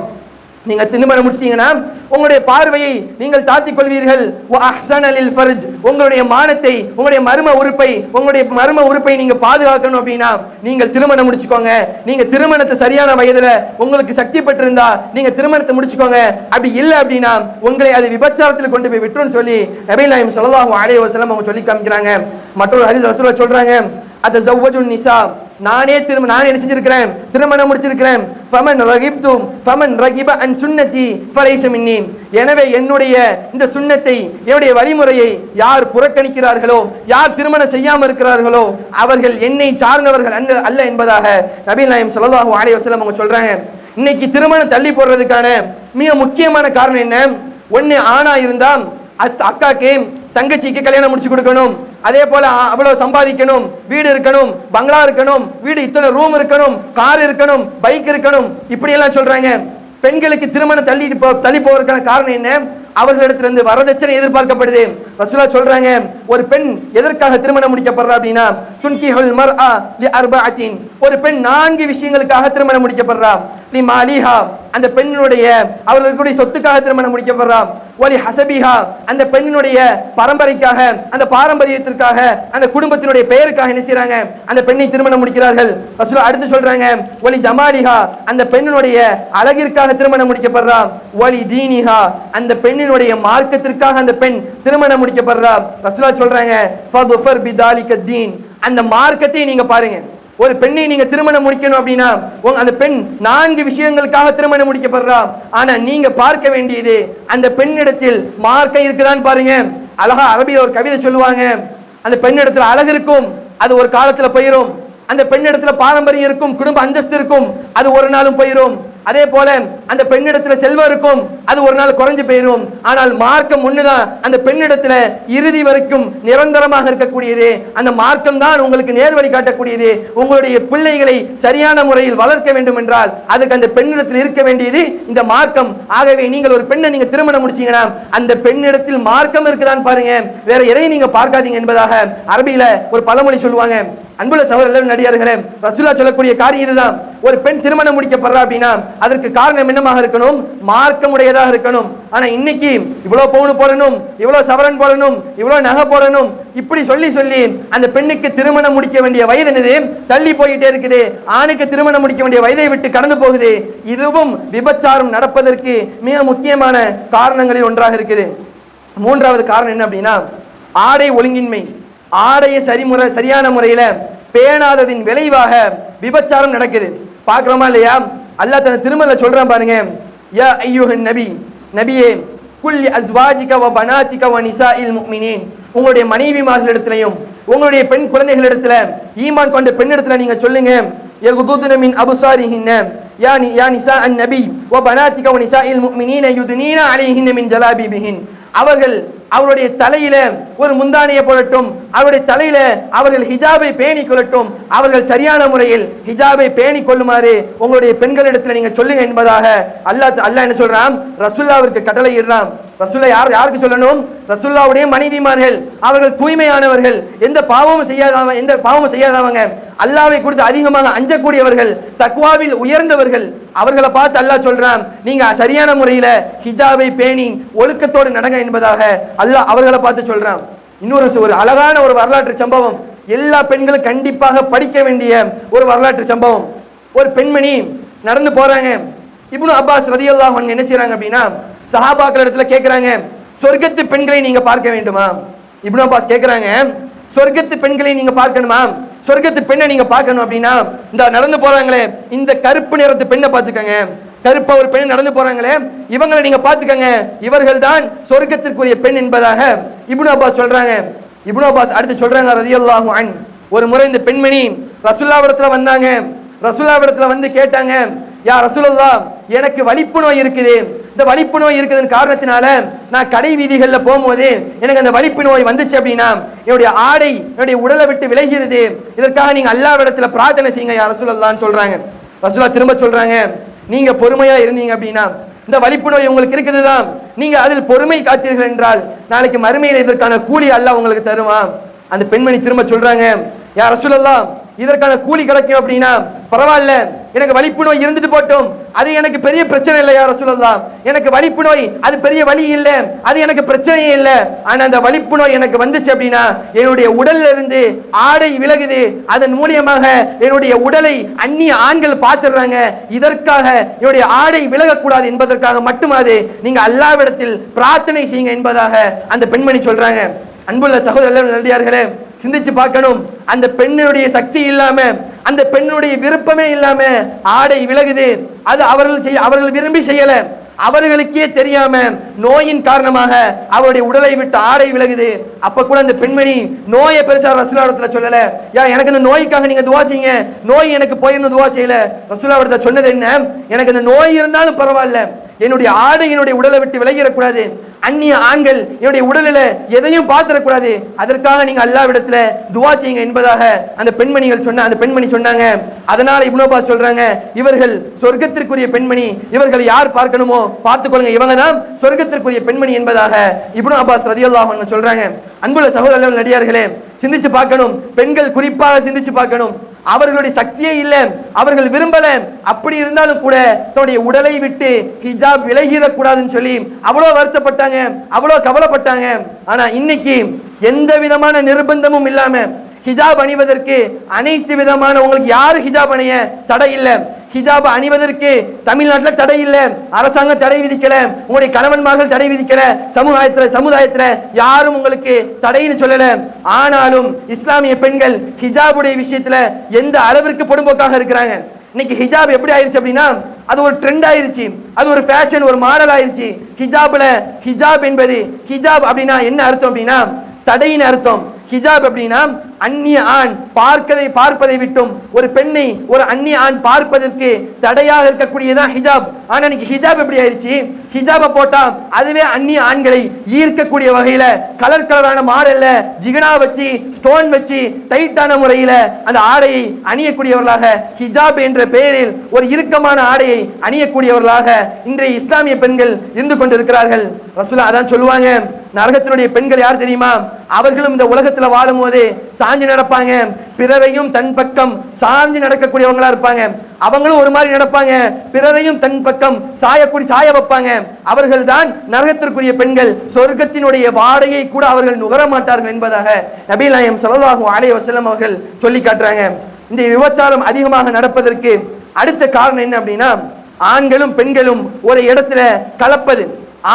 நீங்க திருமணம் முடிச்சிட்டீங்கன்னா உங்களுடைய பார்வையை நீங்கள் தாழ்த்திக் கொள்வீர்கள். உங்களுடைய மானத்தை, உங்களுடைய மர்ம உறுப்பை நீங்க பாதுகாக்கணும் அப்படின்னா நீங்கள் திருமணம் முடிச்சுக்கோங்க. நீங்க திருமணத்தை சரியான வயதுல உங்களுக்கு சக்தி பெற்றிருந்தா நீங்க திருமணத்தை முடிச்சுக்கோங்க. அப்படி இல்லை அப்படின்னா உங்களை அது விபச்சாரத்தில் கொண்டு போய் விட்டுருன்னு சொல்லி நபிகள் நாயகம் ஸல்லல்லாஹு அலைஹி வஸல்லம் அவங்க சொல்லி காமிக்கிறாங்க. மற்றொரு ஹதீஸ் ரசூலுல்லாஹ் சொல்றாங்க, அத்தஸவ்வஜுன் நிசா, நானே என்ன செஞ்சிருக்கிறேன், திருமணம் முடிச்சிருக்கிறேன். ஃபமன் ரகிப அன் சுன்னதி ஃபலைஸ மின்னி, எனவே என்னுடைய இந்த சுன்னத்தை, என்னுடைய வழிமுறையை யார் புறக்கணிக்கிறார்களோ, யார் திருமணம் செய்யாமல் இருக்கிறார்களோ அவர்கள் என்னை சார்ந்தவர்கள் அல்ல என்பதாக நபிகள் நாயகம் ஸல்லல்லாஹு அலைஹி வஸல்லம் அவங்க சொல்றாங்க. இன்னைக்கு திருமணம் தள்ளி போடுறதுக்கான மிக முக்கியமான காரணம் என்ன? ஒன்னு, ஆணா இருந்தா அக்காக்கு தங்கச்சிக்கு கல்யாணம் முடிச்சு கொடுக்கணும், அதே போல அவ்வளவு சம்பாதிக்கணும், வீடு இருக்கணும், பங்களா இருக்கணும், வீடு இத்தனை ரூம் இருக்கணும், கார் இருக்கணும், பைக் இருக்கணும், இப்படி எல்லாம் சொல்றாங்க. பெண்களுக்கு திருமணம் தள்ளி போவதற்கான காரணம் என்ன? அவர்களிடத்திலிருந்து வரதட்சணை எதிர்பார்க்கப்படுது. ரசூலுல்லாஹ் சொல்றாங்க, ஒரு பெண் எதற்காக திருமணம் முடிக்கப்படுறா அப்படின்னா, துன்கிஹுல் மர்ஆ லிஅர்பஅத்தின், ஒரு பெண் 4 விஷயங்களுக்காக திருமணம் முடிக்கப்படுறா. லிமாலிஹா, அந்த பெண்ணுடைய அவர்களுடைய சொத்துக்காக திருமணம் முடிக்கப்படுறா. வலி ஹசபிஹா, அந்த பெண்ணினுடைய பரம்பரைக்காக, அந்த பாரம்பரியத்திற்காக, அந்த குடும்பத்தினுடைய பெயருக்காக என்ன செய்றாங்க, அந்த பெண்ணை திருமணம் முடிக்கிறார்கள். ரசூலுல்லாஹ் அடுத்து சொல்றாங்க, வலி ஜமாலிஹா, அந்த பெண்ணினுடைய அழகிற்காக திருமணம் முடிக்கப்படுறா. வலி தீனிஹா, அந்த பெண்ணினுடைய மார்க்கத்திற்காக அந்த பெண் திருமணம் முடிக்கப்படுறா. ரசூலுல்லாஹ் சொல்றாங்க, ஃபதுஃபர் பிதாலிக தீன், அந்த மார்க்கத்தை நீங்க பாருங்க. ஒரு பெண்ணை நீங்க திருமணம் முடிக்கணும் அப்படின்னா அந்த பெண் 4 விஷயங்களுக்காக திருமணம் முடிக்கப்படுறா. ஆனா நீங்க பார்க்க வேண்டியது அந்த பெண்ணிடத்தில் மார்க்கம் இருக்குதான்னு பாருங்க. அழகா அரபியில் ஒரு கவிதை சொல்லுவாங்க, அந்த பெண்ணிடத்தில் அழகு இருக்கும், அது ஒரு காலத்துல போயிரும். அந்த பெண்ணிடத்துல பாரம்பரியம் இருக்கும், குடும்ப அந்தஸ்து இருக்கும், அது ஒரு நாளும் போயிரும். அதே போல அந்த பெண்ணிடத்துல செல்வம் இருக்கும், அது ஒரு நாள் குறைஞ்சு போயிடும். ஆனால் மார்க்கம் ஒண்ணுதான் அந்த பெண்ணிடத்துல இறுதி வரைக்கும் நிரந்தரமாக இருக்கக்கூடியது. அந்த மார்க்கம் தான் உங்களுக்கு நேர்வழி காட்டக்கூடியது. உங்களுடைய பிள்ளைகளை சரியான முறையில் வளர்க்க வேண்டும் என்றால் அதுக்கு அந்த பெண்ணிடத்தில் இருக்க வேண்டியது இந்த மார்க்கம். ஆகவே நீங்கள் ஒரு பெண்ணை நீங்க திருமணம் முடிச்சீங்கன்னா அந்த பெண்ணிடத்தில் மார்க்கம் இருக்குதான் பாருங்க, வேற எதையும் நீங்க பார்க்காதீங்க என்பதாக அரபியில ஒரு பழமொழி சொல்லுவாங்க. அன்புள்ள சகோதரர்கள் நடிகார்களே, ரசூலுல்லாஹ் சொல்லக்கூடிய காரியம் இதுதான். ஒரு பெண் திருமணம் முடிக்கப்படுறா அப்படின்னா அதற்கு காரணம் என்னமாக இருக்கணும்? மார்க்கமுடையதாக இருக்கணும். ஆனா இன்னைக்கு இவ்வளவு பவுன் போடணும், இவ்வளவு சவரன் போடணும், இவ்வளவு நகை போடணும், இப்படி சொல்லி சொல்லி அந்த பெண்ணுக்கு திருமணம் முடிக்க வேண்டிய வயது என்னது தள்ளி போயிட்டே இருக்குது. ஆணுக்கு திருமணம் முடிக்க வேண்டிய வயதை விட்டு கடந்து போகுது. இதுவும் விபச்சாரம் நடப்பதற்கு மிக முக்கியமான காரணங்களில் ஒன்றாக இருக்குது. மூன்றாவது காரணம் என்ன அப்படின்னா ஆடை ஒழுங்கின்மை. ஆடையை சரியான முறையில பேணாததின் விளைவாக விபச்சாரம் நடக்குது. பார்க்கிறோமா இல்லையா? அல்லாஹ் தன் திருமறையில சொல்றான் பாருங்க, யா அய்யுஹன் நபி, நபியே, குல் அஸ்வாஜிக வ பனாதிக வ நிசாஇல் முஃமினீன், உங்களுடைய மனைவிமார்களிடத்திலையும் உங்களுடைய பெண் குழந்தைகளிடத்துல ஈமான் கொண்ட பெண்ணிடத்துல நீங்க சொல்லுங்க, யகுதுன மின் அப்சாரிஹின்ன யா நிசா அன் நபி வ பனாதிக வ நிசாஇல் முஃமினீன யுதுனீன அலைஹின்ன மின் ஜலாபிபிஹின், அவர்கள் அவருடைய தலையில ஒரு முந்தானியை போடட்டும், அவருடைய தலையில அவர்கள் ஹிஜாபை பேணி கொள்ளட்டும், அவர்கள் சரியான முறையில் ஹிஜாபை பேணி கொள்ளுமாறு உங்களுடைய பெண்களிடத்தில் நீங்க சொல்லுங்க என்பதாக அல்லாஹ் என்ன சொல்றான்? ரசூலுல்லாஹ்விற்கு கட்டளை இடுறான். ரசூலுல்லாஹ் யாருக்கு சொல்லணும்? ரசூலுல்லாஹ்வுடைய மனைவிமார்கள். அவர்கள் தூய்மையானவர்கள், எந்த பாவமும் செய்யாதவங்க, அல்லாஹ்வை குறித்து அதிகமாக அஞ்சக்கூடியவர்கள், தக்வாவில் உயர்ந்தவர்கள். அவர்களை பார்த்து அல்லாஹ் சொல்றான், நீங்க சரியான முறையில ஹிஜாபை பேணி ஒழுக்கத்தோடு நடங்க என்பதாக அல்லாஹ் அவர்களை பார்த்து சொல்றான். இன்னொரு ஒரு அழகான ஒரு வரலாற்று சம்பவம், எல்லா பெண்களும் கண்டிப்பாக படிக்க வேண்டிய ஒரு வரலாற்று சம்பவம். ஒரு பெண்மணி நடந்து போறாங்க. இப்னு அப்பாஸ் ரலியல்லாஹு அன்ஹு என்ன செய்றாங்க அப்படின்னா சஹாபாக்கள் இடத்துல கேட்கிறாங்க, சொர்க்கத்து பெண்களை நீங்க பார்க்க வேண்டுமா? இப்னு அப்பாஸ் கேட்கிறாங்க, சொர்க்கத்து பெண்களை நீங்க பார்க்கணுமா? சொர்க்கத்து பெண்ணை நீங்க பார்க்கணும் அப்படின்னா இந்த நடந்து போறாங்களே இந்த கருப்பு நிறத்து பெண்ணை பார்த்துக்கங்க. கருப்பா ஒரு பெண் நடந்து போறாங்களே இவங்களை நீங்க பார்த்துக்கங்க, இவர்கள் தான் சொர்க்கத்திற்குரிய பெண் என்பதாக இப்னு அப்பாஸ் சொல்றாங்க. இப்னு அப்பாஸ் அடுத்து சொல்றாங்க ரலியல்லாஹு அன்ஹு, ஒரு முறை இந்த பெண்மணி ரசூலுல்லாஹ்விடத்துல வந்தாங்க. ரசூலுல்லாஹ்விடத்துல வந்து கேட்டாங்க, யா ரசூலுல்லாஹ், எனக்கு வலிப்பு நோய் இருக்குது. இந்த வலிப்பு நோய் இருக்குதுன்னு காரணத்தினால நான் கடை வீதிகள்ல போகும்போது எனக்கு அந்த வலிப்பு நோய் வந்துச்சு அப்படின்னா என்னுடைய ஆடை என்னுடைய உடலை விட்டு விலகிறது. இதற்காக நீங்க அல்லாஹ்விடத்துல பிரார்த்தனை செய்யுங்க யா ரசூலுல்லாஹ்னு சொல்றாங்க. ரசூலுல்லாஹ் திரும்ப சொல்றாங்க, நீங்க பொறுமையா இருந்தீங்க அப்படின்னா இந்த வலிப்பு நோய் உங்களுக்கு இருக்குதுதான், நீங்க அதில் பொறுமை காத்தீர்கள் என்றால் நாளைக்கு மறுமையில் இதற்கான கூலி அல்லாஹ் உங்களுக்கு தருவான். அந்த பெண்மணி திரும்ப சொல்றாங்க, யா ரசூலுல்லாஹ், இதற்கான கூலி கிடைக்கும் அப்படின்னா பரவாயில்ல, எனக்கு வலிப்பு நோய் இருந்துட்டு போட்டும், அது எனக்கு பெரிய பிரச்சனை இல்லை யா ரசூலுல்லாஹ். எனக்கு வலிப்பு நோய் அது பெரிய வலி இல்லை, அது எனக்கு பிரச்சனையே இல்லை. ஆனா அந்த வலிப்பு நோய் எனக்கு வந்துச்சு அப்படின்னா என்னுடைய உடல்ல இருந்து ஆடை விலகுது, அதன் மூலியமாக என்னுடைய உடலை அந்நிய ஆண்கள் பார்த்துடுறாங்க. இதற்காக என்னுடைய ஆடை விலகக்கூடாது என்பதற்காக மட்டுமாது நீங்க அல்லாஹ்விடத்தில் பிரார்த்தனை செய்யுங்க என்பதாக அந்த பெண்மணி சொல்றாங்க. அன்புள்ள சகோதரர்கள் நல்லடியார்களே, சிந்திச்சு பார்க்கணும். அந்த பெண்ணுடைய சக்தி இல்லாம, அந்த பெண்ணுடைய விருப்பமே இல்லாம ஆடை விலகுது. அது அவர்கள் விரும்பி செய்யல, அவர்களுக்கே தெரியாம நோயின் காரணமாக அவருடைய உடலை விட்டு ஆடை விலகுது. அப்ப கூட அந்த பெண்மணி நோயை பெருசா ரசூலுல்லாஹ்விடத்துல சொல்லல, யா எனக்கு இந்த நோய்க்காக நீங்க துவா செய்யுங்க, நோய் எனக்கு போயிருந்து துவா செய்யல. ரசூலுல்லாஹ்விடத்துல சொன்னது என்ன? எனக்கு இந்த நோய் இருந்தாலும் பரவாயில்ல, என்னுடைய ஆடை என்னுடைய உடலை விட்டு விலகிடக்கூடாது, அந்நிய ஆண்கள் என்னுடைய உடலில் எதையும் பார்த்துடக்கூடாது, அதற்காக நீங்க அல்லாஹ்விடத்துல துவா செய்யுங்க என்பதாக அந்த பெண்மணி சொன்னாங்க. அதனால இப்னு அப்பாஸ் சொல்றாங்க, இவர்கள் சொர்க்கத்திற்குரிய பெண்மணி, இவர்கள் யார் பார்க்கணுமோ பார்த்துக்கொள்ளுங்க, இவங்க தான் சொர்க்கத்திற்குரிய பெண்மணி என்பதாக இப்னு அப்பாஸ் ரலியல்லாஹு அன்ஹு சொல்றாங்க. அன்புள்ள சகோதரர்கள் நடிகார்களே, சிந்திச்சு பார்க்கணும். பெண்கள் குறிப்பாக சிந்திச்சு பார்க்கணும். அவர்களுடைய சக்தியே இல்லை, அவர்கள் விரும்பல, அப்படி இருந்தாலும் கூட தன்னுடைய உடலை விட்டு ஹிஜாப் விலகிடக்கூடாதுன்னு சொல்லி அவ்வளோ வருத்தப்பட்டாங்க, அவ்வளோ கவலைப்பட்டாங்க. ஆனா இன்னைக்கு எந்த விதமான நிர்பந்தமும் இல்லாம ஹிஜாப் அணிவதற்கு அனைத்து விதமான, உங்களுக்கு யாரு ஹிஜாப் அணிய தடை இல்லை, ஹிஜாப் அணிவதற்கு தமிழ்நாட்டில் தடை இல்லை, அரசாங்கம் தடை விதிக்கல, உங்களுடைய கணவன்மார்கள் தடை விதிக்கல, சமுதாயத்துல யாரும் உங்களுக்கு தடைன்னு சொல்லல. ஆனாலும் இஸ்லாமிய பெண்கள் ஹிஜாபுடைய விஷயத்துல எந்த அளவிற்கு பொடும்போக்காக இருக்கிறாங்க. இன்னைக்கு ஹிஜாப் எப்படி ஆயிருச்சு அப்படின்னா அது ஒரு ட்ரெண்ட் ஆயிருச்சு, அது ஒரு ஃபேஷன், ஒரு மாடல் ஆயிருச்சு. ஹிஜாப் என்பது, ஹிஜாப் அப்படின்னா என்ன அர்த்தம் அப்படின்னா தடையின் அர்த்தம். ஹிஜாப் அப்படின்னா அந்நிய ஆண் பார்ப்பதை விட்டும் ஒரு பெண்ணை ஒரு அந்நிய ஆண் பார்ப்பதற்கு தடையாக இருக்கக்கூடியதான் ஹிஜாப். ஆனா இன்னைக்கு ஹிஜாப் எப்படி ஆயிடுச்சு, ஹிஜாபை போட்டா அதுவே அந்நிய ஆண்களை ஈர்க்கக்கூடிய வகையில கலரான மாடல்ல ஜிகனா வச்சு ஸ்டோன் வச்சு டைட்டான முறையில அந்த ஆடையை அணியக்கூடியவர்களாக, ஹிஜாப் என்ற பெயரில் ஒரு இறுக்கமான ஆடையை அணியக்கூடியவர்களாக இன்றைய இஸ்லாமிய பெண்கள் இருந்து கொண்டிருக்கிறார்கள். ரசூலுல்லாஹ் அதான் சொல்லுவாங்க, நரகத்தினுடைய பெண்கள் யார் தெரியுமா? அவர்களும் இந்த உலகத்துல வாழும் போது சாஞ்சு நடப்பாங்க, பிறரையும் தன் பக்கம் சாஞ்சு நடக்கக்கூடியவங்களா இருப்பாங்க. அவங்களும் ஒரு மாதிரி நடப்பாங்க, பிறரையும் தன் பக்கம் சாய வைப்பாங்க. அவர்கள் தான் நரகத்திற்குரிய பெண்கள், சொர்க்கத்தினுடைய வாடையை கூட அவர்கள் நுகர மாட்டார்கள் என்பதாக நபி நாயகம் ஸல்லல்லாஹு அலைஹி வஸல்லம் அவர்கள் சொல்லி காட்டுறாங்க. இந்த விபச்சாரம் அதிகமாக நடப்பதற்கு அடுத்த காரணம் என்ன அப்படின்னா, ஆண்களும் பெண்களும் ஒரு இடத்துல கலப்பது.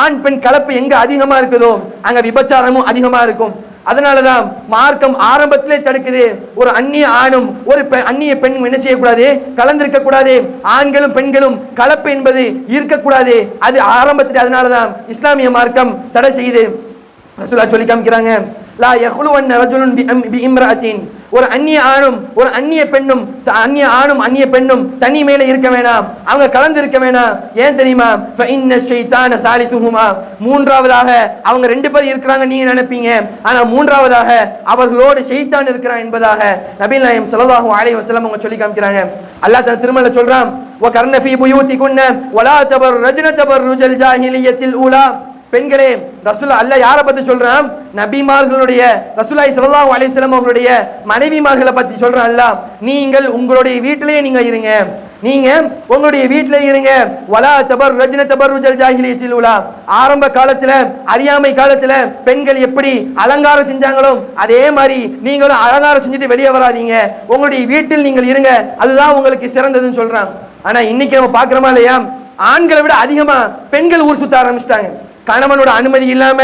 ஆண் பெண் கலப்பு எங்க அதிகமா இருக்குதோ அங்க விபச்சாரமும் அதிகமா இருக்கும். அதனாலதான் மார்க்கம் ஆரம்பத்திலே தடுக்குது. ஒரு அந்நிய ஆணும் ஒரு அந்நிய பெண்ணும் என்ன செய்யக்கூடாது, கலந்திருக்க கூடாது. ஆண்களும் பெண்களும் கலப்பு என்பது இருக்கக்கூடாது. அது ஆரம்பத்தில், அதனாலதான் இஸ்லாமிய மார்க்கம் தடை செய்யுது. ரசூலுல்லாஹ் சொல்லி காமிக்கிறாங்க, லா யஹ்லுவன் ரஜுலுன் பிஇம்ரஅத்தின், ஒரு அந்நிய ஆணும் ஒரு அந்நிய பெண்ணும் அந்நிய பெண்ணும் தனிமையில இருக்க வேணாம், அவங்க கலந்து இருக்க வேணாம். ஏன் தெரியுமா? ஃபஇன்ன ஷைத்தான சாலிசுஹுமா, மூன்றாவதாக அவங்க ரெண்டு பேர் இருக்கிறாங்க நீங்க நினைப்பீங்க, ஆனா மூன்றாவதாக அவர்களோடு ஷைத்தான் இருக்கிறான் என்பதாக நபி நாயகம் ஸல்லல்லாஹு அலைஹி வஸல்லம் அவங்க சொல்லி காமிக்கிறாங்க. அல்லாஹ் தன் திருமறையில சொல்றான், வகர்ன ஃபீ புயூதிகுன்ன வலா தபர்ரஜ்ன தபர்ருஜல் ஜாஹிலியத்தில் ஊலா. பெண்களே, ரசூலுல்லாஹ் அல்லாஹ் யாரை பத்தி சொல்றான்? நபிமார்களுடைய, ரசூலுல்லாஹி ஸல்லல்லாஹு அலைஹி வஸல்லம் அவர்களுடைய மனைவிமார்களை பத்தி சொல்றான் அல்லாஹ். நீங்கள் உங்களுடைய வீட்டிலேயே நீங்க இருங்க, நீங்க உங்களுடைய வீட்டிலே இருங்க. வலா தபர்ரஜ்ன தபர்ருஜல் ஜாஹிலியத்தில் ஊலா, ஆரம்ப காலத்துல அறியாமை காலத்துல பெண்கள் எப்படி அலங்காரம் செஞ்சாங்களோ அதே மாதிரி நீங்களும் அலங்காரம் செஞ்சுட்டு வெளியே வராதீங்க, உங்களுடைய வீட்டில் நீங்கள் இருங்க, அதுதான் உங்களுக்கு சிறந்ததுன்னு சொல்றான். ஆனா இன்னைக்கு நம்ம பாக்குறோமா இல்லையா, ஆண்களை விட அதிகமா பெண்கள் ஊர் சுத்த ஆரம்பிச்சிட்டாங்க. கணவனோட அனுமதி இல்லாம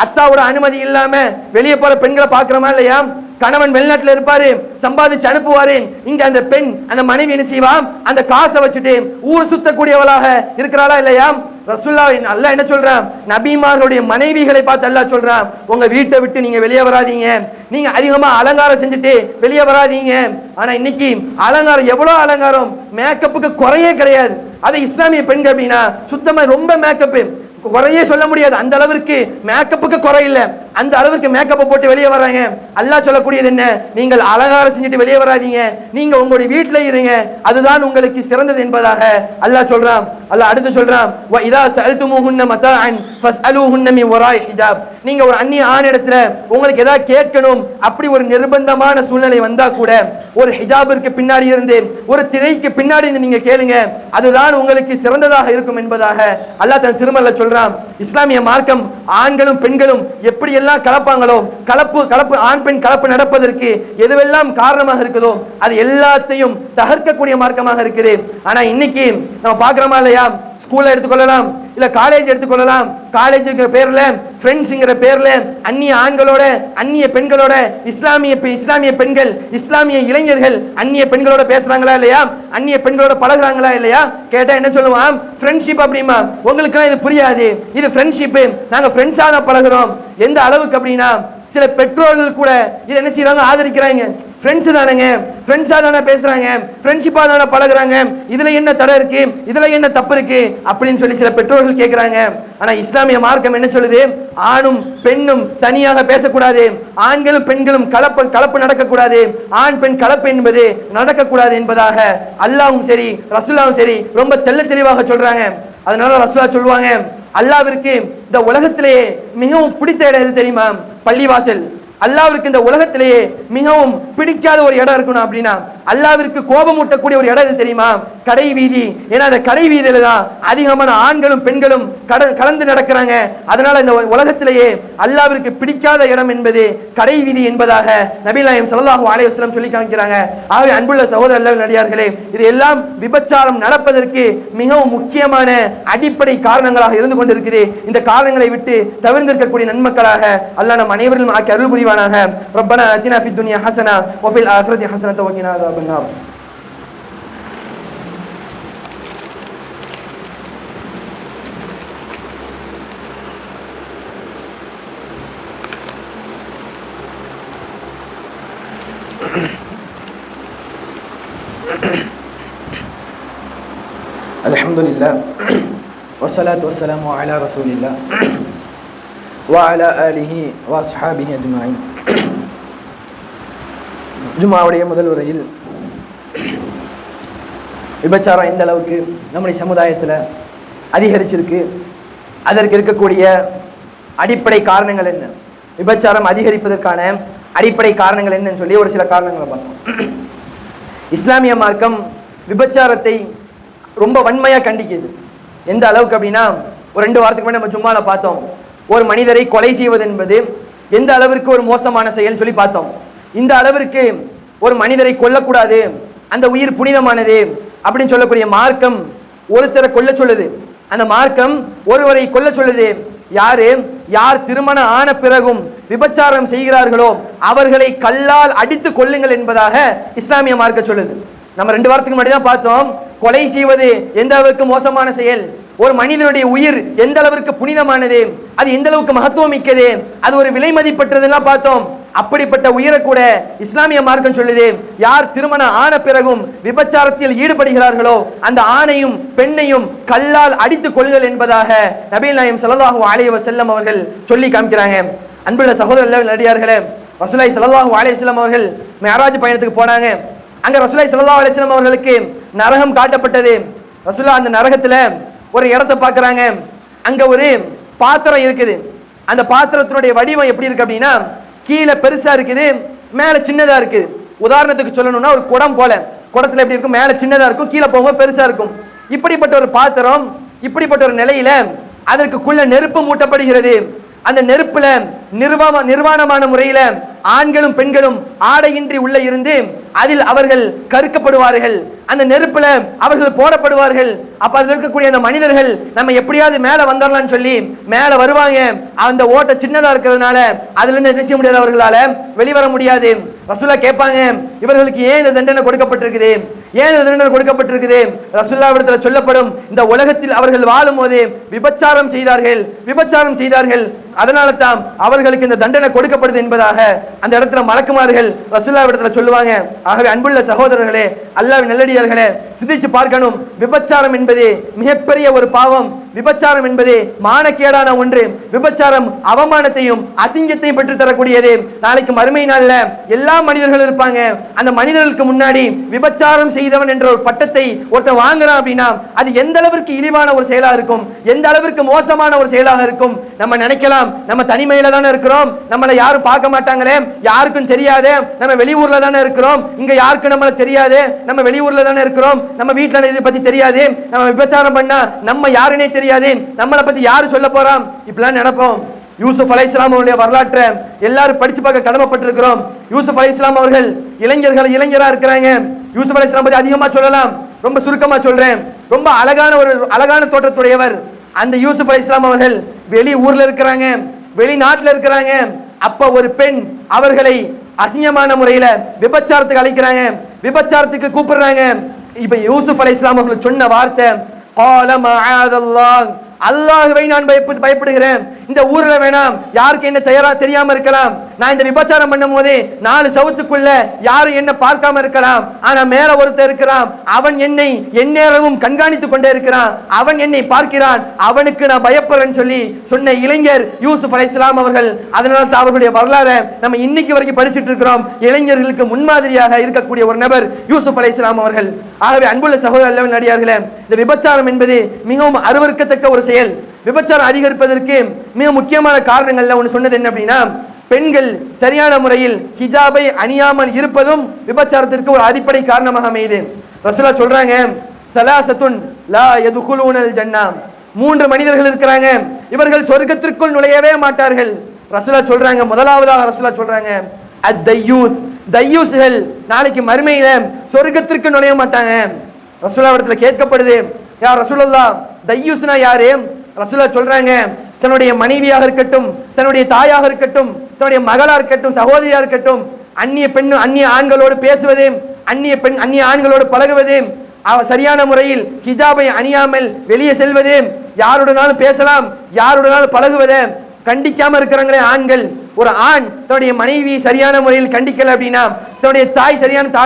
அத்தாவோட அனுமதி இல்லாம வெளியே போற பெண்களை பாக்குறோமா இல்லையா? கணவன் வெளிநாட்டுல இருப்பாரு, சம்பாதிச்சு அனுப்புவாரு, இங்க அந்த பெண் அந்த மனைவி என்ன செய்வா, அந்த காசை வச்சுட்டு ஊர் சுத்தக்கூடியவளாக இருக்கிறாளா இல்லையா? ரசூலுல்லாஹ் அல்லாஹ் என்ன சொல்றான்? நபிமார்களுடைய மனைவிகளை பார்த்து அல்லாஹ் சொல்றான், உங்க வீட்டை விட்டு நீங்க வெளியே வராதீங்க, நீங்க அதிகமா அலங்காரம் செஞ்சுட்டு வெளியே வராதீங்க. ஆனா இன்னைக்கு அலங்காரம், எவ்வளவு அலங்காரம், மேக்கப்புக்கு குறையே கிடையாது. அது இஸ்லாமிய பெண்கள் அப்படின்னா சுத்தமா ரொம்ப மேக்கப், குறையே சொல்ல முடியாது. அந்த அளவிற்கு மேக்கப்புக்கு குறை இல்லை, அந்த அளவுக்கு மேக்கப்பை போட்டு வெளியே வர்றாங்க. அல்லாஹ் சொல்லக்கூடியது என்ன? நீங்கள் அலங்காரம் செஞ்சுட்டு வெளியே வராதீங்க, நீங்க உங்களுடைய வீட்டில இருங்க, அதுதான் உங்களுக்கு சிறந்தது என்பதாக அல்லாஹ் சொல்றான். அல்லாஹ் அடுத்து சொல்றான், வ இதா சஅல்துமுஹுன்ன மதாஅன் ஃபஸ்அலூஹுன்ன மின் வராஇ ஹிஜாப். நீங்க ஒரு அந்நிய ஆண் இடத்துல உங்களுக்கு ஏதாவது கேட்கணும், அப்படி ஒரு நிர்பந்தமான சூழ்நிலை வந்தா கூட ஒரு ஹிஜாபிற்கு பின்னாடி இருந்து, ஒரு திரைக்கு பின்னாடி இருந்து நீங்க கேளுங்க, அதுதான் உங்களுக்கு சிறந்ததாக இருக்கும் என்பதாக அல்லாஹ் தன் திருமறையில சொல்றான். இஸ்லாமிய மார்க்கம் ஆண்களும் பெண்களும் எப்படி எல்லாம் கலப்பாங்களோ, கலப்பு ஆண் பெண் கலப்பு நடப்பதற்கு எதுவெல்லாம் காரணமாக இருக்குதோ அது எல்லாத்தையும் தகர்க்கக்கூடிய மார்க்கமாக இருக்குது. ஆனா இன்னைக்கு நம்ம பாக்குறோமா இல்லையா, ஸ்கூல்ல எடுத்துக்கொள்ளலாம், இல்ல காலேஜ் எடுத்துக்கொள்ளலாம், காலேஜுக்கு பேர்ல ஃப்ரெண்ட்ஸ்ங்கிற பேர்ல அந்நிய ஆண்களோட அந்நிய பெண்களோட இஸ்லாமிய பெண்கள் இஸ்லாமிய இளைஞர்கள் அந்நிய பெண்களோட பேசுறாங்களா இல்லையா, அந்நிய பெண்களோட பழகுறாங்களா இல்லையா? கேட்டா என்ன சொல்லுவான்? ஃப்ரெண்ட்ஷிப் அப்படிமா. உங்களுக்கு இது புரியாது, இது ஃப்ரெண்ட்ஷிப், நாங்க ஃப்ரெண்ட்ஸா தான் பழகுறோம். எந்த அளவுக்கு அப்படின்னா சில பெற்றோர்கள் கூட இதை என்ன செய்யறாங்க, ஆதரிக்கிறாங்க. ஃப்ரெண்ட்ஸ் தானேங்க, ஃப்ரெண்ட்ஸா தானே பேசுறாங்க, ஃப்ரெண்ட்ஷிப்பா தானே பழகுறாங்க, இதுல என்ன தடை இருக்கு, இதுல என்ன தப்பு இருக்கு அப்படின்னு சொல்லி சில பெற்றோர்கள் கேட்கிறாங்க. ஆனா இஸ்லாமிய மார்க்கம் என்ன சொல்லுது? ஆணும் பெண்ணும் தனியாக பேசக்கூடாது, ஆண்களும் பெண்களும் கலப்பு நடக்கக்கூடாது, ஆண் பெண் கலப்பு என்பது நடக்கக்கூடாது என்பதாக அல்லாஹ்வும் சரி ரசூலுல்லாஹ்வும் சரி ரொம்ப தெளிவாக சொல்றாங்க. அதனால ரசூலுல்லாஹ் சொல்லுவாங்க, அல்லாஹ்விற்கு இந்த உலகத்திலேயே மிகவும் பிடித்த இடம் எது தெரியுமா? பள்ளிவாசல். அல்லாஹ்விற்கு இந்த உலகத்திலேயே மிகவும் பிடிக்காத ஒரு இடம் இருக்கணும் அப்படின்னா, அல்லாஹ்விற்கு கோபம் ஊட்டக்கூடிய ஒரு இடம் எது தெரியுமா? கடை வீதி. ஏன்னா அந்த கடை வீதியில தான் அதிகமான ஆண்களும் பெண்களும் கலந்து நடக்கிறாங்க. அதனால இந்த உலகத்திலேயே அல்லாஹ்விற்கு பிடிக்காத இடம் என்பது கடை வீதி என்பதாக நபி நாயகம் ஸல்லல்லாஹு அலைஹி வஸல்லம் சொல்லி காமிக்கிறாங்க. ஆகவே அன்புள்ள சகோதர நல்லடியார்களே, இது எல்லாம் விபச்சாரம் நடப்பதற்கு மிகவும் முக்கியமான அடிப்படை காரணங்களாக இருந்து கொண்டிருக்குது. இந்த காரணங்களை விட்டு தவிர்த்திருக்கக்கூடிய நன்மக்களாக அல்லாஹ் நம் அனைவரும் ஆக்கி அருள் புரிவானாக. ரப்பனா ஆத்தினா ஃபித் துன்யா ஹஸனா வ ஃபில் ஆখিরাতি ஹஸனத வ கினா அஸாபன் நார். அல்ஹம்துலில்லாஹ் வஸ்ஸலாத்து வஸ்ஸலாமு அலா ரசூலில்லாஹ் வஅலா ஆலிஹி வஅஸ்ஹாபிஹி அஜ்மஈன். ஜும்ஆவுடைய முதல் உரையில் விபச்சாரம் எந்த அளவுக்கு நம்முடைய சமுதாயத்தில் அதிகரிச்சிருக்கு, அதற்கு இருக்கக்கூடிய அடிப்படை காரணங்கள் என்ன, விபச்சாரம் அதிகரிப்பதற்கான அடிப்படை காரணங்கள் என்னன்னு சொல்லி ஒரு சில காரணங்களை பார்த்தோம். இஸ்லாமிய மார்க்கம் விபச்சாரத்தை ரொம்ப வன்மையாக கண்டிக்குது. எந்த அளவுக்கு அப்படின்னா, ஒரு 2 வாரத்துக்கு முன்னாடி நம்ம சும்மால பார்த்தோம், ஒரு மனிதரை கொலை செய்வது என்பது எந்த அளவிற்கு ஒரு மோசமான செயல் சொல்லி பார்த்தோம். இந்த அளவிற்கு ஒரு மனிதரை கொல்லக்கூடாது, அந்த உயிர் புனிதமானது அப்படின்னு சொல்லக்கூடிய மார்க்கம் ஒருத்தரை கொல்ல சொல்லுது. அந்த மார்க்கம் ஒருவரை கொல்ல சொல்லுது. யார் திருமணம் ஆன பிறகும் விபச்சாரம் செய்கிறார்களோ அவர்களை கல்லால் அடித்து கொள்ளுங்கள் என்பதாக இஸ்லாமிய மார்க்கம் சொல்லுது. நம்ம 2 வாரத்துக்கு முன்னாடி தான் பார்த்தோம், கொலை செய்வது எந்த அளவுக்கு மோசமான செயல், ஒரு மனிதனுடைய உயிர் எந்த அளவிற்கு புனிதமானது, அது எந்த அளவுக்கு மகத்துவம் மிக்கது, அது ஒரு விலை மதிப்பற்றதெல்லாம் பார்த்தோம். அப்படிப்பட்ட உயிரை கூட இஸ்லாமிய மார்க்கம் சொல்லுது, யார் திருமணம் ஆன பிறகும் விபச்சாரத்தில் ஈடுபடுகிறார்களோ அந்த ஆணையும் பெண்ணையும் கல்லால் அடித்து கொள்ளுங்கள் என்பதாக நபிகள் நாயகம் ஸல்லல்லாஹு அலைஹி வஸல்லம் அவர்கள் சொல்லி காமிக்கிறாங்க. அன்புள்ள சகோதரர்களே, நடிகார்களே, ரசூலுல்லாஹி ஸல்லல்லாஹு அலைஹி வஸல்லம் அவர்கள் மிஅராஜ் பயணத்துக்கு போனாங்க. அங்க ரசூலுல்லாஹி ஸல்லல்லாஹு அலைஹி வஸல்லம் அவர்களுக்கு நரகம் காட்டப்பட்டது. ரசூலுல்லாஹ் அந்த நரகத்துல ஒரு இடத்தை பார்க்கறாங்க. அங்க ஒரு பாத்திரம் இருக்குது. அந்த பாத்திரத்தினுடைய வடிவம் எப்படி இருக்கு அப்படின்னா, கீழே பெருசா இருக்குது, மேல சின்னதா இருக்குது. உதாரணத்துக்கு சொல்லணும்னா ஒரு குடம் போல, குடத்துல எப்படி இருக்கும், மேல சின்னதா இருக்கும், கீழே போகும்போது பெருசா இருக்கும். இப்படிப்பட்ட ஒரு பாத்திரம், இப்படிப்பட்ட ஒரு நிலையில அதற்குள்ள நெருப்பு மூட்டப்படுகிறது. அந்த நெருப்புல நிர்வாணமான முறையில ஆண்களும் பெண்களும் ஆடையின்றி உள்ள இருந்து அதில் அவர்கள் கருக்கப்படுவார்கள். அந்த நெருப்புல அவர்கள் போடப்படுவார்கள். அப்ப அதில் இருக்கக்கூடிய அந்த மனிதர்கள் நம்ம எப்படியாவது மேல வந்துடலாம்னு சொல்லி மேல வருவாங்க. அந்த ஓட்டை சின்னதா இருக்கிறதுனால அதுல இருந்து என்ன செய்ய முடியாது, அவர்களால வெளிவர முடியாது. ரசூலுல்லாஹ் கேட்பாங்க, இவர்களுக்கு ஏன் இந்த தண்டனை கொடுக்கப்பட்டிருக்குது, ஏன் இந்த தண்டனை கொடுக்கப்பட்டிருக்குது? ரசூலுல்லாஹ்விடத்தில் சொல்லப்படும், இந்த உலகத்தில் அவர்கள் வாழும் போது விபச்சாரம் செய்தார்கள், அதனால தான் அவர்களுக்கு இந்த தண்டனை கொடுக்கப்படுது என்பதாக அந்த இடத்துல மலக்குமார்கள் ரசூலுல்லாஹ்விடத்தில் சொல்லுவாங்க. ஆகவே அன்புள்ள சகோதரர்களே, அல்லாஹ்வின் நல்லடியார்களே, சிந்திச்சு பார்க்கணும். விபச்சாரம் என்பது மிகப்பெரிய ஒரு பாவம். விபச்சாரம் என்பது மானக்கேடான ஒன்று. விபச்சாரம் அவமானத்தையும் அசிங்கத்தையும் பெற்று தரக்கூடியது. நாளைக்கு மறுமை நாள்ல எல்லா மனிதர்களும் இருப்பாங்க. அந்த மனிதர்களுக்கு முன்னாடி விபச்சாரம் செய்தவன் என்ற ஒரு பட்டத்தை ஒருத்தன் வாங்குறான் அப்படின்னா அது எந்த அளவிற்கு இழிவான ஒரு செயலா இருக்கும், எந்த அளவிற்கு மோசமான ஒரு செயலாக இருக்கும். நம்ம நினைக்கலாம், நம்ம தனிமையில தானே இருக்கிறோம், நம்மளை யாரும் பார்க்க மாட்டாங்களே, யாருக்கும் தெரியாதே, நம்ம வெளியூர்ல தானே இருக்கிறோம், இங்க யாருக்கும் நம்மள தெரியாது, நம்ம வெளியூர்ல தானே இருக்கிறோம், நம்ம வீட்டுல இதை பத்தி தெரியாது, நம்ம விபச்சாரம் பண்ணா நம்ம யாருன்னே தெரியாது, நம்மளை பத்தி யாரு சொல்ல போறோம், இப்படிலாம் நினைப்போம். யூசுப் அலைஹிஸ்ஸலாம் அவருடைய வரலாற்றை எல்லாரும் படிச்சு பார்க்க கடமைப்பட்டிருக்கிறோம். யூசுப் அலைஹிஸ்ஸலாம் அவர்கள் இளைஞரா இருக்கிறாங்க. யூசுப் அலைஹிஸ்ஸலாம் பத்தி அதிகமா சொல்லலாம், ரொம்ப சுருக்கமா சொல்றேன். ரொம்ப அழகான தோற்றத்துடையவர். அந்த யூசுப் அலைஹிஸ்ஸலாம் அவர்கள் வெளி ஊர்ல இருக்கிறாங்க, வெளிநாட்டுல இருக்கிறாங்க. அப்ப ஒரு பெண் அவர்களை அசிங்கமான முறையில விபச்சாரத்துக்கு அழைக்கிறாங்க, விபச்சாரத்துக்கு கூப்பிடுறாங்க. இப்ப யூசுப் அலைஹிஸ்ஸலாம் அவர்கள் சொன்ன வார்த்தை, قال معاذ الله, அல்லாஹ்வை நான் பயப்படுகிறேன். இந்த ஊர்ல வேணாம் யாருக்கு என்ன தெரியாம இருக்கலாம், நான் இந்த விபச்சாரம் பண்ணும் போது 4 சவுத்துக்குள்ள யாரும் என்ன பார்க்காம இருக்கலாம், ஆனா மேல ஒருத்தர் இருக்கிறான், அவன் என்னை எந்நேரமும் கண்காணித்துக் கொண்டே இருக்கிறான், அவன் என்னை பார்க்கிறான், அவனுக்கு நான் பயப்படுறேன்னு சொல்லி சொன்ன இளைஞர் யூசுப் அலைஹிஸ்ஸலாம் அவர்கள். அதனால தான் அவர்களுடைய வரலாறை நம்ம இன்னைக்கு வரைக்கும் படிச்சுட்டு இருக்கிறோம். இளைஞர்களுக்கு முன்மாதிரியாக இருக்கக்கூடிய ஒரு நபர் யூசுப் அலைஹிஸ்ஸலாம் அவர்கள். ஆகவே அன்புள்ள சகோதரர்களே, நடிகார்களே, இந்த விபச்சாரம் என்பது மிகவும் அருவருக்கத்தக்க ஒரு செயல். விபச்சாரம் அதிகரிப்பதற்கு மிக முக்கியமான காரணங்கள்ல ஒன்று சொன்னது என்ன அப்படின்னா, பெண்கள் சரியான முறையில் ஹிஜாபை அணியாமல் இருப்பதும் விபச்சாரத்திற்கு ஒரு அடிப்படை காரணமாக அமையுது. ரசூலுல்லாஹ் சொல்றாங்க, ஸலாஸத்துன் லா யதுகுலூனல் ஜன்னா, 3 மனிதர்கள் இருக்கிறாங்க, இவர்கள் சொர்க்கத்திற்குள் நுழையவே மாட்டார்கள். ரசூலுல்லாஹ் சொல்றாங்க, முதலாவதாக ரசூலுல்லாஹ் சொல்றாங்க, அத்-தையூஸ், தையூஸ்கள் நாளைக்கு மறுமையில சொர்க்கத்திற்கு நுழைய மாட்டாங்க. ரசூலுல்லாஹ் இடத்துல கேட்கப்படுது, யா ரசூலுல்லாஹ், தையூஸ்னா யாரு? ரசூலுல்லாஹ் சொல்றாங்க, தன்னுடைய மனைவியாக இருக்கட்டும், தன்னுடைய தாயாக இருக்கட்டும், தன்னுடைய மகளா இருக்கட்டும், சகோதரியா இருக்கட்டும், அந்நிய ஆண்களோடு பேசுவது, அந்நிய ஆண்களோடு பழகுவது, சரியான முறையில் ஹிஜாபை அணியாமல் வெளியே செல்வது, யாருடனாலும் பேசலாம், யாருடனாலும் பழகுவது, கண்டிக்காம இருக்கிறாங்களே ஆண்கள். ஒரு ஆண் தன்னுடைய மனைவி சரியான முறையில் கண்டிக்கல அப்படின்னா, தன்னுடைய தாய்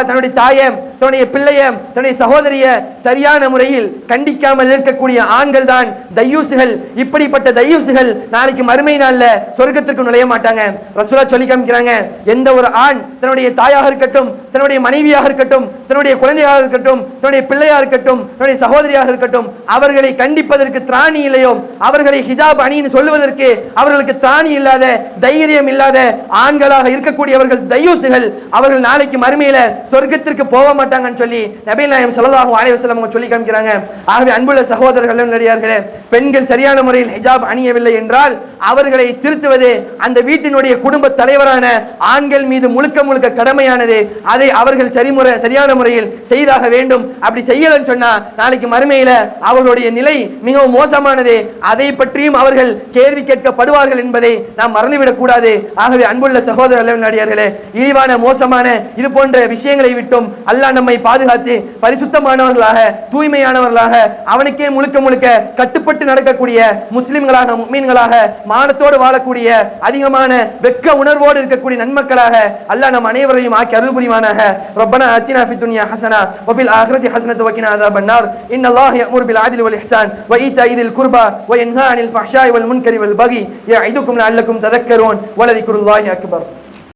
தன்னுடைய தாயை தன்னுடைய பிள்ளைய தன்னுடைய சகோதரிய சரியான முறையில் கண்டிக்காமல் இருக்கக்கூடிய ஆண்கள் தான் தையூசுகள். இப்படிப்பட்ட தையூசுகள் நாளைக்கு மறுமை நாள்ல சொர்க்கத்திற்கு நுழைய மாட்டாங்க. ரசூலா சொல்லி காமிக்கிறாங்க, எந்த ஒரு ஆண் தன்னுடைய தாயாக இருக்கட்டும், தன்னுடைய மனைவியாக இருக்கட்டும், தன்னுடைய குழந்தையாக இருக்கட்டும், தன்னுடைய பிள்ளையாக இருக்கட்டும், தன்னுடைய சகோதரியாக இருக்கட்டும், அவர்களை கண்டிப்பதற்கு திராணி இல்லையோ, அவர்களை ஹிஜாப் அணின்னு சொல்லுவதற்கு அவர்களுக்கு திராணி இல்லாத, தைரியம் இல்லாத ஆண்களாக இருக்கக்கூடியவர்கள் தையூசுகள். அவர்கள் நாளைக்கு மறுமையில சொர்க்கத்திற்கு போக மாட்டாங்கன்னு சொல்லி நபிகள் நாயகம் ஸல்லல்லாஹு அலைஹி வஸல்லம் சொல்லி காமிக்கிறாங்க. ஆகவே அன்புள்ள சகோதரர்கள் நடிகார்களே, பெண்கள் சரியான முறையில் ஹிஜாப் அணியவில்லை என்றால் அவர்களை திருத்துவது அந்த வீட்டினுடைய குடும்ப தலைவரான ஆண்கள் மீது முழுக்க முழுக்க கடமையானது. அதை அவர்கள் சரியான முறையில் செய்தாக வேண்டும். அப்படி செய்யலன்னு சொன்னா நாளைக்கு மறுமையில அவர்களுடைய நிலை மிகவும் மோசமானது. அதை பற்றியும் அவர்கள் கேள்வி கேட்கப்படுவார்கள் என்பதை நாம் மறந்துவிடக் கூடாது. ஆகவே அன்புள்ள சகோதரர்கள் நடிகார்களே, இழிவான மோசமான இது போன்ற விஷயங்களை விட்டும் அல்லாஹ் நம்மை பாதுகாத்து பரிசுத்தமானவர்களாக தூய்மையானவர்களாக அவனுக்கே முழுக்க முழுக்க கட்டுப்பட்டு நடக்கக்கூடிய முஸ்லிம்களாக முஃமின்களாக மானத்தோடு வாழக்கூடிய அதிகமான வெட்க உணர்வோடு இருக்கக்கூடிய நன்மக்களாக அல்லாஹ் நம் அனைவரையும் ஆக்கி அருள் புரிவானாக. ரப்பனா ஆத்தினா ஃபித் துன்யா ஹஸனா வ ஃபில் ஆখিরাতি ஹஸனத்து வ கினா அஸாபன் நார். இன்னல்லாஹ யஅமுரு பில் ஆத்லி வல் இஹ்சான் வ ஈதாஇ தில் குர்பா வ யன்ஹா அனில் ஃபஹ்ஷாஇ வல் முன்கரி வல் பகி யஇதுக்கும் லஅல்லக்கும் ததக்கரூன் வ லذிக்ருல்லாஹி அக்பர்.